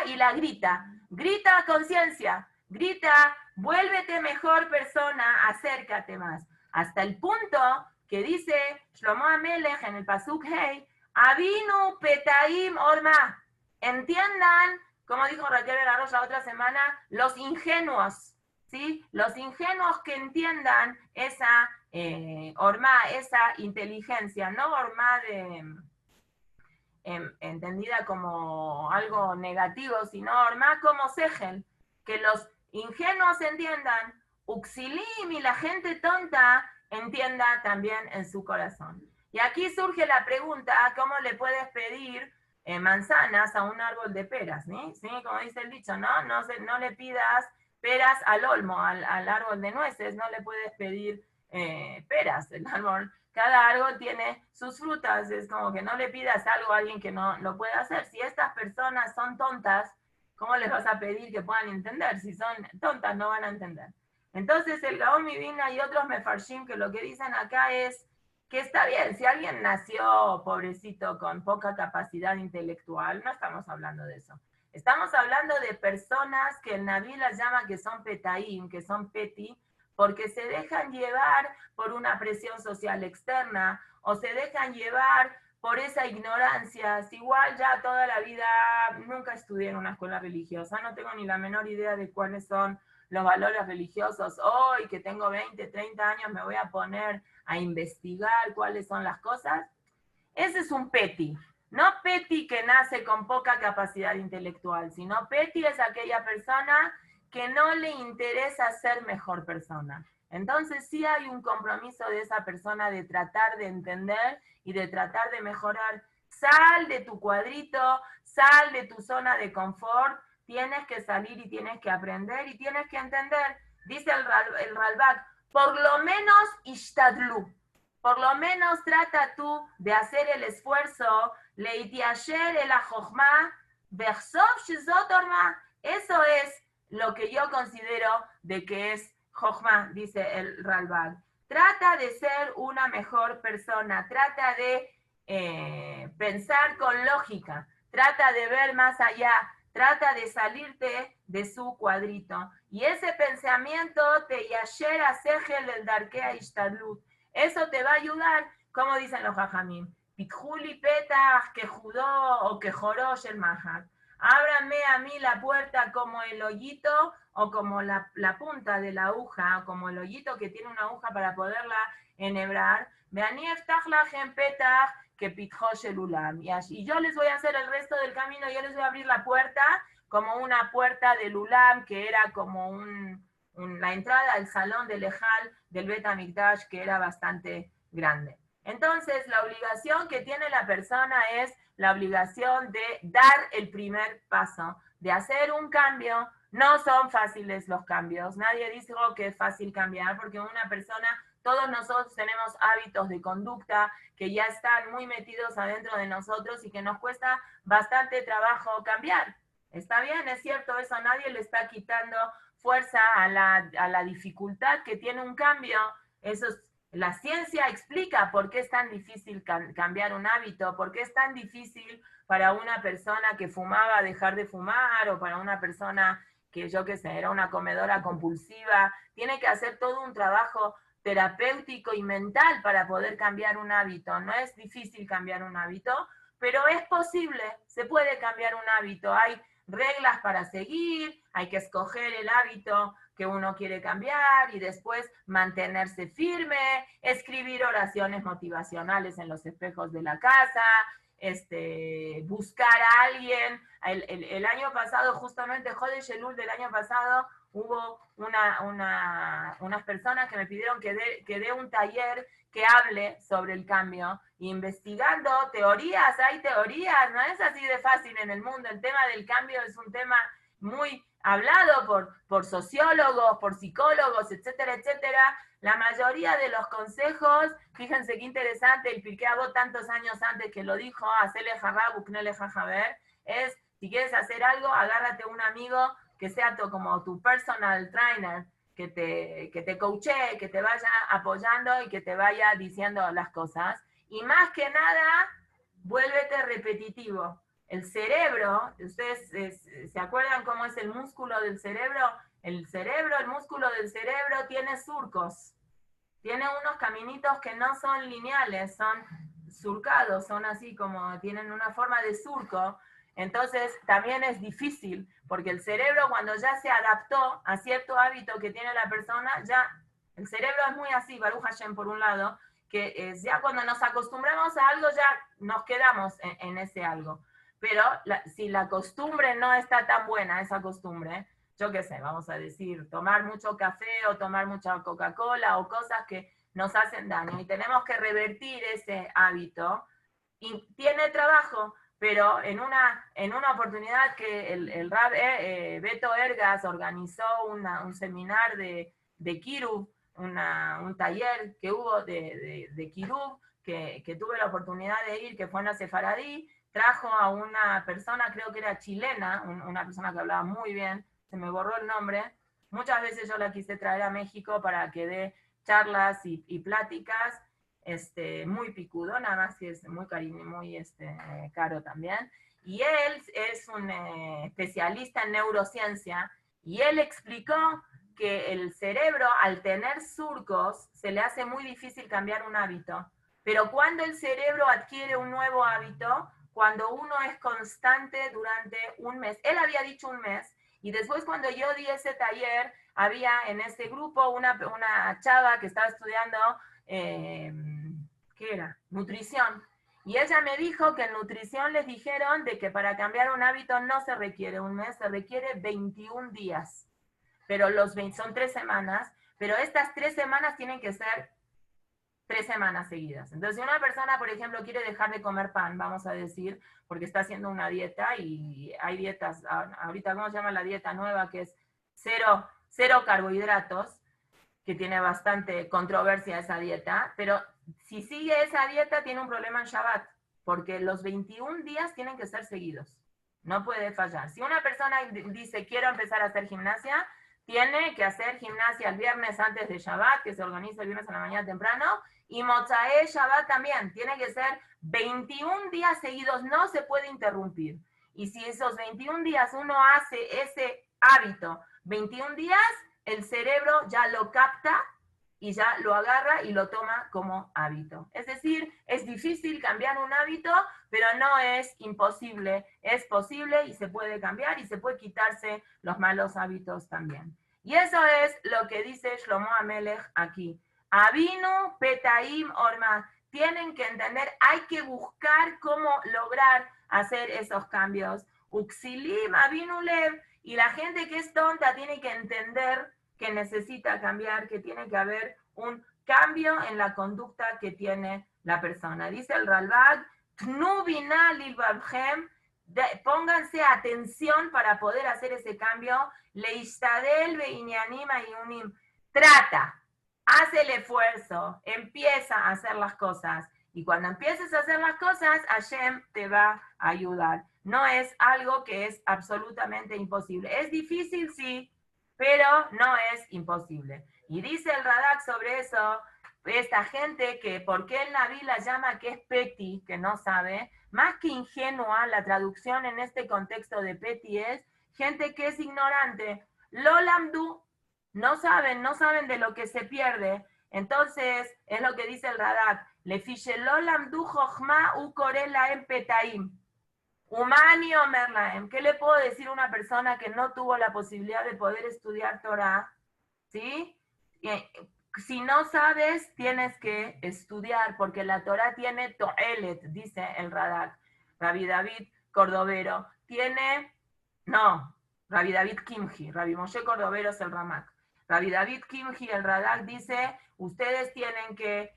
y la grita. Grita conciencia, grita, vuélvete mejor persona, acércate más. Hasta el punto que dice Shlomo Amelech en el Pasuk Hei, Avinu Petaim Orma. Entiendan, como dijo Raquel de la Rosa otra semana, los ingenuos, ¿sí? Los ingenuos que entiendan esa Orma, esa inteligencia, no Orma entendida como algo negativo, sino Orma como Segel, que los ingenuos entiendan, Uxilim y la gente tonta entienda también en su corazón. Y aquí surge la pregunta, ¿cómo le puedes pedir manzanas a un árbol de peras? ¿Sí? Como dice el dicho, ¿no? No le pidas peras al olmo, al árbol de nueces, no le puedes pedir peras, el árbol, cada árbol tiene sus frutas, es como que no le pidas algo a alguien que no lo puede hacer. Si estas personas son tontas, ¿cómo les vas a pedir que puedan entender? Si son tontas, no van a entender. Entonces el Gaón Mivina y otros mefarshim que lo que dicen acá es que está bien, si alguien nació, pobrecito, con poca capacidad intelectual, no estamos hablando de eso. Estamos hablando de personas que el Naví las llama que son petaim, que son peti, porque se dejan llevar por una presión social externa o se dejan llevar por esa ignorancia. Si igual ya toda la vida nunca estudié en una escuela religiosa, no tengo ni la menor idea de cuáles son los valores religiosos. Hoy que tengo 20, 30 años me voy a poner a investigar cuáles son las cosas. Ese es un peti. No peti que nace con poca capacidad intelectual, sino peti es aquella persona que no le interesa ser mejor persona. Entonces sí hay un compromiso de esa persona de tratar de entender y de tratar de mejorar. Sal de tu cuadrito, sal de tu zona de confort, tienes que salir y tienes que aprender y tienes que entender. Dice el Ralbag, por lo menos ishtadlu, por lo menos trata tú de hacer el esfuerzo, leitiasher el ajojma, versov shizotorma. Eso es lo que yo considero de que es Jochma, dice el Ralbag. Trata de ser una mejor persona, trata de pensar con lógica, trata de ver más allá, trata de salirte de su cuadrito. Y ese pensamiento te yashera segel el darkea ishtadlut. Eso te va a ayudar, como dicen los jajamim. Pitjuli petach que judó o que joró el mahat. Ábranme a mí la puerta como el hoyito o como la punta de la aguja, o como el hoyito que tiene una aguja para poderla enhebrar. Y yo les voy a hacer el resto del camino, yo les voy a abrir la puerta como una puerta del ulam, que era como la entrada al salón del Ejal del Bet HaMikdash, que era bastante grande. Entonces, la obligación que tiene la persona es la obligación de dar el primer paso, de hacer un cambio. No son fáciles los cambios. Nadie dice que es fácil cambiar, porque una persona, todos nosotros tenemos hábitos de conducta que ya están muy metidos adentro de nosotros y que nos cuesta bastante trabajo cambiar. Está bien, es cierto eso, nadie le está quitando fuerza a la dificultad que tiene un cambio. Eso es, la ciencia explica por qué es tan difícil cambiar un hábito, por qué es tan difícil para una persona que fumaba dejar de fumar, o para una persona que, yo qué sé, era una comedora compulsiva. Tiene que hacer todo un trabajo terapéutico y mental para poder cambiar un hábito. No es difícil cambiar un hábito, pero es posible, se puede cambiar un hábito. Hay reglas para seguir, hay que escoger el hábito que uno quiere cambiar y después mantenerse firme, escribir oraciones motivacionales en los espejos de la casa, buscar a alguien. El año pasado, justamente, Jodesh Elul del año pasado, hubo unas personas que me pidieron que dé un taller que hable sobre el cambio, investigando teorías. Hay teorías, no es así de fácil en el mundo. El tema del cambio es un tema muy hablado por sociólogos, por psicólogos, etcétera, etcétera. La mayoría de los consejos, fíjense qué interesante, el Pirkei Avot tantos años antes que lo dijo, hacele jarrab, uknele jajaber, es, si quieres hacer algo, agárrate un amigo que sea como tu personal trainer, que te coachee, que te vaya apoyando y que te vaya diciendo las cosas. Y más que nada, vuélvete repetitivo. El cerebro, ¿ustedes se acuerdan cómo es el músculo del cerebro? El músculo del cerebro tiene surcos. Tiene unos caminitos que no son lineales, son surcados, son así como, tienen una forma de surco. Entonces también es difícil, porque el cerebro, cuando ya se adaptó a cierto hábito que tiene la persona, ya el cerebro es muy así, Baruch Hashem por un lado, que ya cuando nos acostumbramos a algo ya nos quedamos en ese algo. Pero si la costumbre no está tan buena, esa costumbre, yo qué sé, vamos a decir, tomar mucho café o tomar mucha Coca-Cola o cosas que nos hacen daño, y tenemos que revertir ese hábito, y tiene trabajo, pero en una oportunidad que el Rab Beto Ergas organizó un seminar de Kiruv, un taller que hubo de Kiruv, que tuve la oportunidad de ir, que fue en la Sefaradí, trajo a una persona, creo que era chilena, una persona que hablaba muy bien, se me borró el nombre. Muchas veces yo la quise traer a México para que dé charlas y pláticas, muy picudo, nada más que es muy cariño, muy caro también. Y él es un especialista en neurociencia, y él explicó que el cerebro, al tener surcos, se le hace muy difícil cambiar un hábito. Pero cuando el cerebro adquiere un nuevo hábito, cuando uno es constante durante un mes, él había dicho un mes, y después cuando yo di ese taller, había en ese grupo una chava que estaba estudiando, ¿qué era? Nutrición. Y ella me dijo que en nutrición les dijeron de que para cambiar un hábito no se requiere un mes, se requiere 21 días. Pero son 3 semanas, pero estas 3 semanas tienen que ser 3 semanas seguidas. Entonces, si una persona, por ejemplo, quiere dejar de comer pan, vamos a decir, porque está haciendo una dieta, y hay dietas, ahorita, ¿cómo se llama la dieta nueva? Que es cero carbohidratos, que tiene bastante controversia esa dieta, pero si sigue esa dieta tiene un problema en Shabbat, porque los 21 días tienen que ser seguidos, no puede fallar. Si una persona dice quiero empezar a hacer gimnasia, tiene que hacer gimnasia el viernes antes de Shabbat, que se organiza el viernes a la mañana temprano, y Mozae Shabbat también, tiene que ser 21 días seguidos, no se puede interrumpir. Y si esos 21 días uno hace ese hábito 21 días, el cerebro ya lo capta y ya lo agarra y lo toma como hábito. Es decir, es difícil cambiar un hábito, pero no es imposible. Es posible y se puede cambiar, y se puede quitarse los malos hábitos también. Y eso es lo que dice Shlomo Amelech aquí. Avinu Petaim Orma. Tienen que entender, hay que buscar cómo lograr hacer esos cambios. Uxilim Avinu Lev. Y la gente que es tonta tiene que entender que necesita cambiar, que tiene que haber un cambio en la conducta que tiene la persona. Dice el Ralbag, pónganse atención para poder hacer ese cambio. Leistadel beinyanima yunim. Trata, haz el esfuerzo, empieza a hacer las cosas. Y cuando empieces a hacer las cosas, Hashem te va a ayudar. No es algo que es absolutamente imposible. Es difícil, sí, pero no es imposible. Y dice el Radak sobre eso, esta gente que, ¿por qué el Naví la llama que es peti, que no sabe? Más que ingenua, la traducción en este contexto de peti es gente que es ignorante. Lo lamdu, no saben de lo que se pierde. Entonces, es lo que dice el Radak. Le fiche lo lamdu jochma u korela en petaim. Humani Omerlaem, ¿qué le puedo decir a una persona que no tuvo la posibilidad de poder estudiar Torah? ¿Sí? Si no sabes, tienes que estudiar, porque la Torah tiene toelet, dice el Radak. Rabbi David Cordovero. Rabbi David Kimji, Rabbi Moshe Cordovero es el Ramak. Rabbi David Kimji, el Radak, dice, ustedes tienen que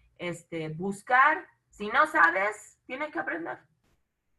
buscar, si no sabes, tienes que aprender.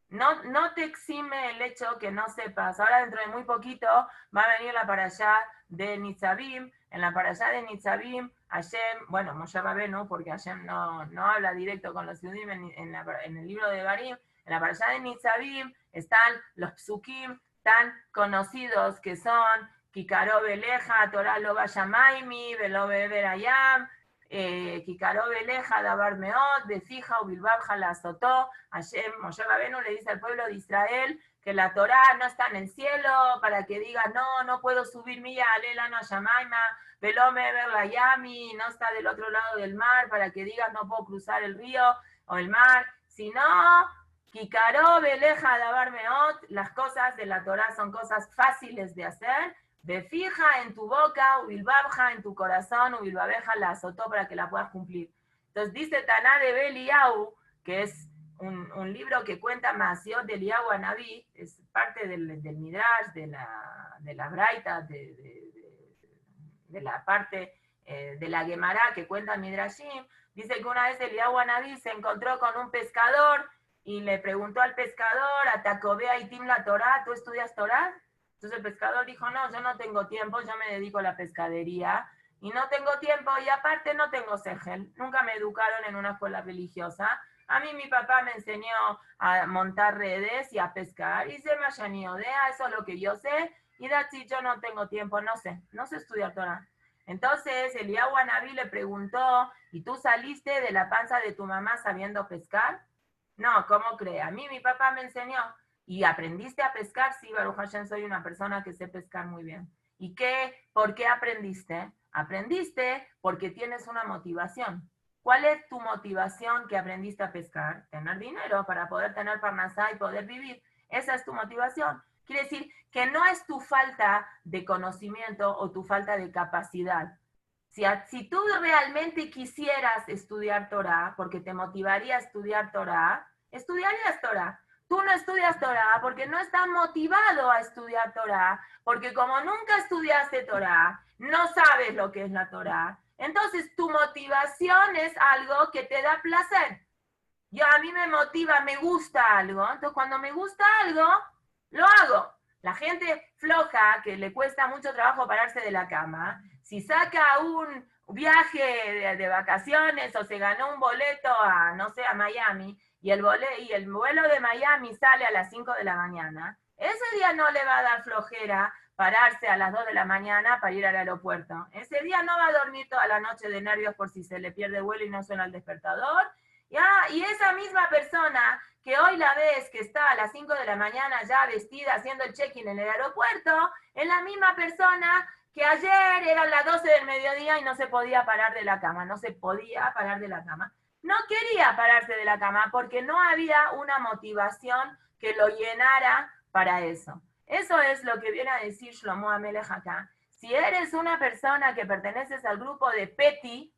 No te exime el hecho que no sepas. Ahora dentro de muy poquito va a venir la parashá de Nitzavim. En la parashá de Nitzavim, Hashem, bueno, Moshe Rabbeinu, porque Hashem no habla directo con los Yudim en el libro de Barim. En la parashá de Nitzavim están los psukim tan conocidos que son Kikaro Beleja, Torah lo Vayamaimi, Velo Beberayam, Kikaro Beleja, Dabar Meot, Befija, Ubilbabja, la azotó. Hashem, Moshe Rabbeinu le dice al pueblo de Israel que la Torá no está en el cielo para que diga, no puedo subir mía, alela no Shamaima, velome ver la yami, no está del otro lado del mar para que digas no puedo cruzar el río o el mar, sino Kikaro Beleja, Dabar Meot, las cosas de la Torá son cosas fáciles de hacer. Befija en tu boca, ubilbabja en tu corazón, ubilbabeja la azotó para que la puedas cumplir. Entonces dice Taná de Beliau, que es un libro que cuenta Maasiot de Eliyahu Anabí, es parte del Midrash, de la Braita, de la parte de la Gemara que cuenta Midrashim. Dice que una vez Eliyahu Anabí se encontró con un pescador y le preguntó al pescador, a Tacobea y Tim la Torá, ¿tú estudias Torá? Entonces el pescador dijo, no, yo no tengo tiempo, yo me dedico a la pescadería y no tengo tiempo y aparte no tengo segel. Nunca me educaron en una escuela religiosa. A mí mi papá me enseñó a montar redes y a pescar y se me odea, eso es lo que yo sé y Dachi, yo no tengo tiempo, no sé estudiar Torah. Entonces Eliyahu Anabí le preguntó, ¿y tú saliste de la panza de tu mamá sabiendo pescar? No, ¿cómo cree? A mí mi papá me enseñó. ¿Y aprendiste a pescar? Sí, Baruch Hashem, soy una persona que sé pescar muy bien. ¿Y qué? ¿Por qué aprendiste? Aprendiste porque tienes una motivación. ¿Cuál es tu motivación que aprendiste a pescar? Tener dinero para poder tener parnasá y poder vivir. Esa es tu motivación. Quiere decir que no es tu falta de conocimiento o tu falta de capacidad. Si tú realmente quisieras estudiar Torah, porque te motivaría a estudiar Torah, estudiarías Torah. Tú no estudias Torah porque no estás motivado a estudiar Torah, porque como nunca estudiaste Torah, no sabes lo que es la Torah. Entonces tu motivación es algo que te da placer. A mí me motiva, me gusta algo. Entonces cuando me gusta algo, lo hago. La gente floja, que le cuesta mucho trabajo pararse de la cama, si saca un viaje de vacaciones o se ganó un boleto a, no sé, a Miami, y el vuelo de Miami sale a las 5 de la mañana, ese día no le va a dar flojera pararse a las 2 de la mañana para ir al aeropuerto. Ese día no va a dormir toda la noche de nervios por si se le pierde el vuelo y no suena el despertador. Y esa misma persona que hoy la ves que está a las 5 de la mañana ya vestida haciendo el check-in en el aeropuerto, es la misma persona que ayer eran las 12 del mediodía y no se podía parar de la cama, no se podía parar de la cama. No quería pararse de la cama porque no había una motivación que lo llenara para eso. Eso es lo que viene a decir Shlomo Amelech acá. Si eres una persona que perteneces al grupo de Petty,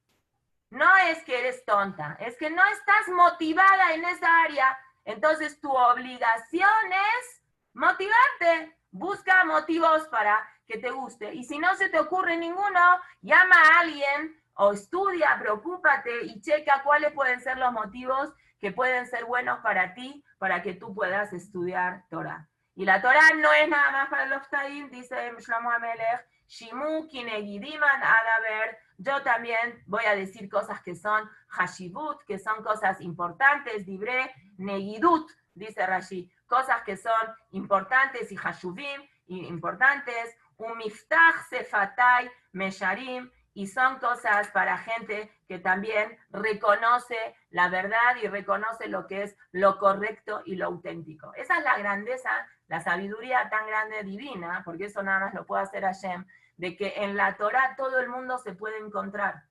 no es que eres tonta, es que no estás motivada en esa área. Entonces tu obligación es motivarte. Busca motivos para que te guste. Y si no se te ocurre ninguno, llama a alguien o estudia, preocúpate y checa cuáles pueden ser los motivos que pueden ser buenos para ti, para que tú puedas estudiar Torah. Y la Torah no es nada más para los Taim, dice Shlomo Amelech, Shimu kinegidiman adaber. Yo también voy a decir cosas que son hashivut, que son cosas importantes, dibre negidut, dice Rashi, cosas que son importantes y hashuvim, importantes, umiftach sefatay mesharim, y son cosas para gente que también reconoce la verdad y reconoce lo que es lo correcto y lo auténtico. Esa es la grandeza, la sabiduría tan grande divina, porque eso nada más lo puede hacer Hashem, de que en la Torah todo el mundo se puede encontrar.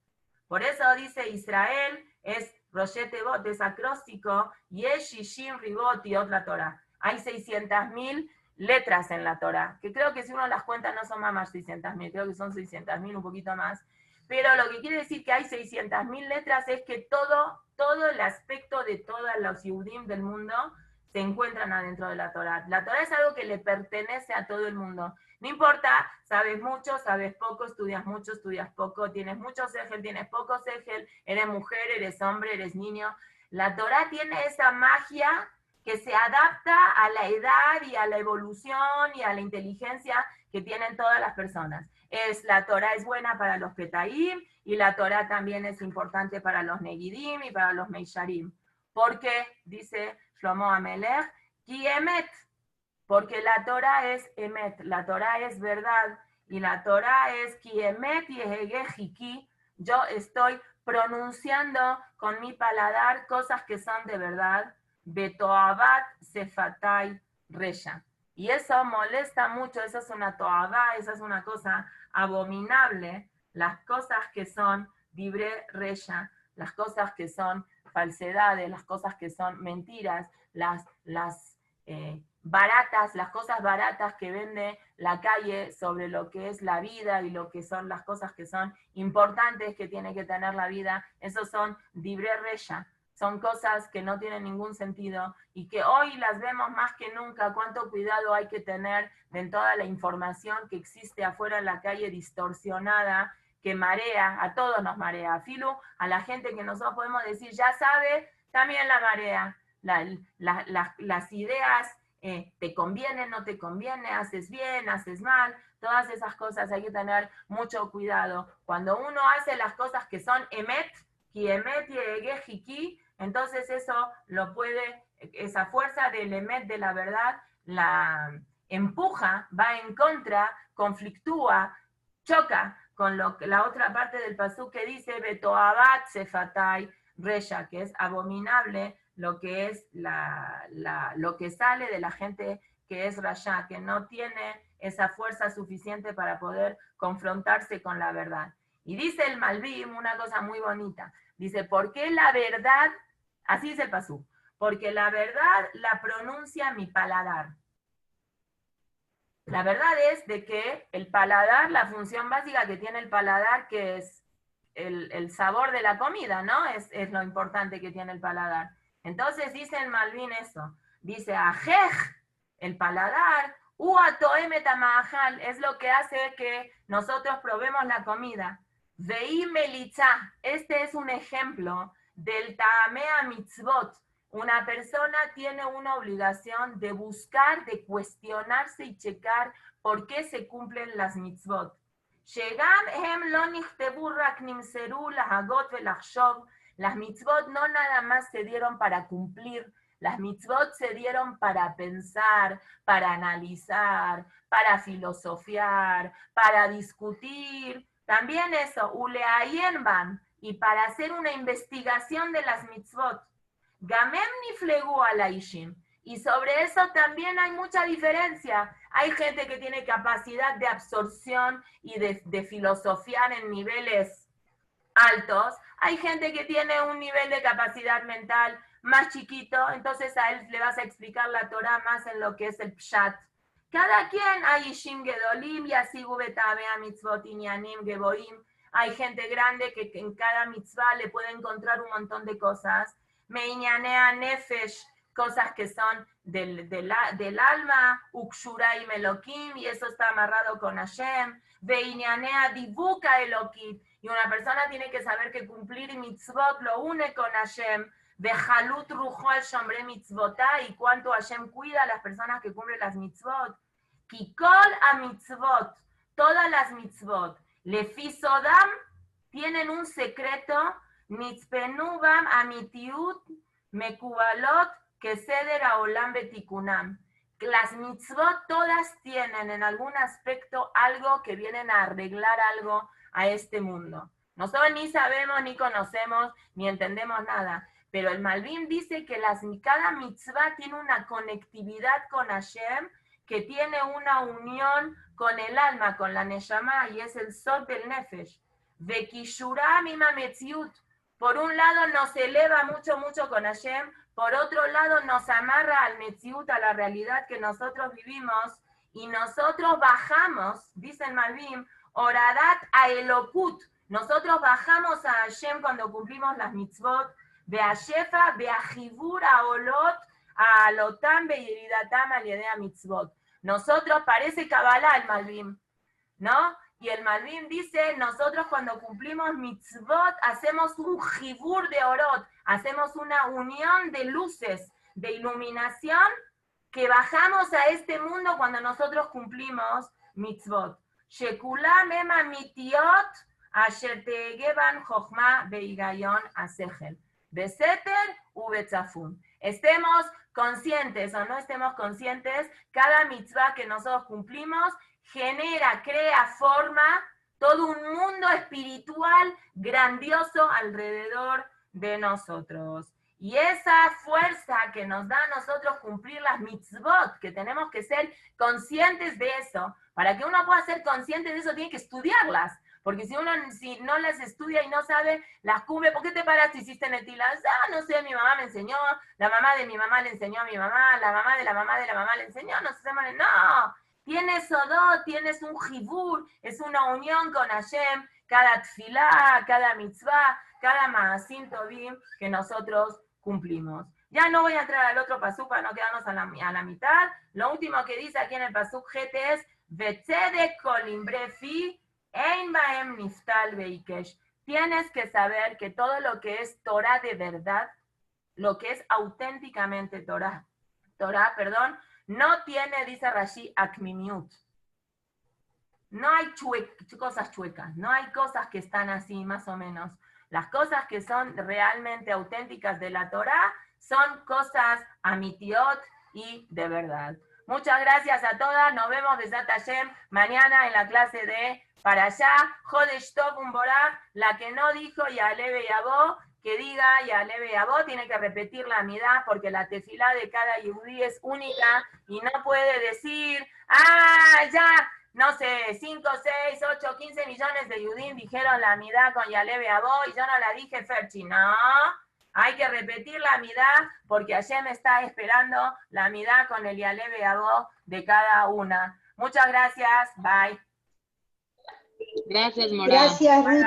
Por eso dice Israel, es Roshete Bot, es acróstico, Yesh Shishim Ribot y otra Torah. Hay 600.000 letras en la Torah, que creo que si uno las cuenta no son más 600.000, creo que son 600.000, un poquito más. Pero lo que quiere decir que hay 600.000 letras es que todo el aspecto de todos los Yehudim del mundo se encuentran adentro de la Torah. La Torah es algo que le pertenece a todo el mundo. No importa, sabes mucho, sabes poco, estudias mucho, estudias poco, tienes mucho segel, tienes poco segel, eres mujer, eres hombre, eres niño. La Torah tiene esa magia que se adapta a la edad y a la evolución y a la inteligencia que tienen todas las personas. La Torah es buena para los Petaim y la Torah también es importante para los Negidim y para los Meisharim. Porque, dice Shlomo Amelech, Ki emet, porque la Torah es emet, la Torah es verdad, y la Torah es Ki emet yehegejiki, yo estoy pronunciando con mi paladar cosas que son de verdad, betoabat sefatay resha. Y eso molesta mucho, eso es una toabá, eso es una cosa abominable, las cosas que son dibre resha, las cosas que son falsedades, las cosas que son mentiras, las baratas, las cosas baratas que vende la calle sobre lo que es la vida y lo que son las cosas que son importantes que tiene que tener la vida, esos son dibre resha, son cosas que no tienen ningún sentido y que hoy las vemos más que nunca, cuánto cuidado hay que tener en toda la información que existe afuera en la calle distorsionada, que marea, a todos nos marea, a Filu, a la gente que nosotros podemos decir, ya sabe, también la marea. las ideas, te conviene, no te conviene, haces bien, haces mal, todas esas cosas hay que tener mucho cuidado. Cuando uno hace las cosas que son emet, ki emet y ki, entonces eso lo puede, esa fuerza del emet, de la verdad, la empuja, va en contra, conflictúa, choca con la otra parte del pasú que dice Betoabat Sefatai Resha, que es abominable lo que es lo que sale de la gente que es Rasha, que no tiene esa fuerza suficiente para poder confrontarse con la verdad. Y dice el Malbim una cosa muy bonita. Dice, ¿por qué la verdad? Así dice el pasú. Porque la verdad la pronuncia mi paladar. La verdad es de que el paladar, la función básica que tiene el paladar, que es el sabor de la comida, ¿no? Es lo importante que tiene el paladar. Entonces dice en Malvin eso. Dice, ajej, el paladar, uatoemetamahal, es lo que hace que nosotros probemos la comida. Veí melitza, este es un ejemplo del taamea mitzvot. Una persona tiene una obligación de buscar, de cuestionarse y checar por qué se cumplen las mitzvot. Las mitzvot no nada más se dieron para cumplir, las mitzvot se dieron para pensar, para analizar, para filosofiar, para discutir. También eso, uleayenban, y para hacer una investigación de las mitzvot. Gamem niflegu alaishim. Y sobre eso también hay mucha diferencia. Hay gente que tiene capacidad de absorción y de filosofiar en niveles altos. Hay gente que tiene un nivel de capacidad mental más chiquito, entonces a él le vas a explicar la Torah más en lo que es el pshat. Cada quien, hay ishim gedolim y así gubetabea mitzvot inyanim geboim. Hay gente grande que en cada mitzvah le puede encontrar un montón de cosas. Meinyanea nefesh, cosas que son del alma, ukshura y melokim, y eso está amarrado con Hashem. Veinyanea dibuka elokit, y una persona tiene que saber que cumplir mitzvot lo une con Hashem. Bejalut rujo al shombre mitzvotá, y cuánto Hashem cuida a las personas que cumplen las mitzvot. Kikol a mitzvot, todas las mitzvot, lefi sodam, tienen un secreto, mitzpenubam amitiut mekubalot que ceder a olam betikunam. Las mitzvot todas tienen en algún aspecto algo que vienen a arreglar algo a este mundo. Nosotros ni sabemos, ni conocemos, ni entendemos nada. Pero el Malbim dice que cada mitzvah tiene una conectividad con Hashem, que tiene una unión con el alma, con la neshama, y es el sod del nefesh. Vekishuram imametziut. Por un lado nos eleva mucho, mucho con Hashem, por otro lado nos amarra al metziut, a la realidad que nosotros vivimos, y nosotros bajamos, dice el Malbim, oradat a elokut. Nosotros bajamos a Hashem cuando cumplimos las mitzvot, beashefa, beajibur, a olot, a alotam, beyeridatam, aliedea mitzvot. Nosotros, parece Kabbalah el Malbim, ¿no? Y el Malbim dice, nosotros cuando cumplimos mitzvot, hacemos un jibur de orot, hacemos una unión de luces, de iluminación, que bajamos a este mundo cuando nosotros cumplimos mitzvot. Shekulam ema mitiot, asher tegeban chochma beigayon asechel. Beseter u betzafun. Estemos conscientes o no estemos conscientes, cada mitzvah que nosotros cumplimos genera, crea, forma todo un mundo espiritual grandioso alrededor de nosotros. Y esa fuerza que nos da a nosotros cumplir las mitzvot, que tenemos que ser conscientes de eso, para que uno pueda ser consciente de eso tiene que estudiarlas. Porque si no las estudia y no sabe, las cumple, ¿por qué te paraste y hiciste netilas? Ah, no sé, mi mamá me enseñó, la mamá de mi mamá le enseñó a mi mamá, la mamá de la mamá de la mamá le enseñó, no sé, no. Tienes sodot, tienes un jibur, es una unión con Hashem, cada tfilá, cada mitzvah, cada maasim tovim que nosotros cumplimos. Ya no voy a entrar al otro pasuk para no quedarnos a la mitad. Lo último que dice aquí en el pasuk GT es Vetzedek kolimbre fi ein baem niftal beikesh. Tienes que saber que todo lo que es Torah de verdad, lo que es auténticamente Torah, no tiene, dice Rashi, akmimiut. No hay cosas chuecas, no hay cosas que están así, más o menos. Las cosas que son realmente auténticas de la Torah son cosas amitiot y de verdad. Muchas gracias a todas, nos vemos Besat Hashem mañana en la clase de Parashá, Jodesh Tov Umborah, la que no dijo Yaleve Yabó, que diga Yaleve Yabó, tiene que repetir la midá, porque la tefilá de cada yudí es única, y no puede decir, ya, no sé, 5, 6, 8, 15 millones de Yudim dijeron la midá con Yaleve Abó y yo no la dije Ferchi. No, hay que repetir la midá porque Hashem está esperando la midá con el Yaleve Abó de cada una. Muchas gracias, bye. Gracias, Morá. Gracias, Ruth.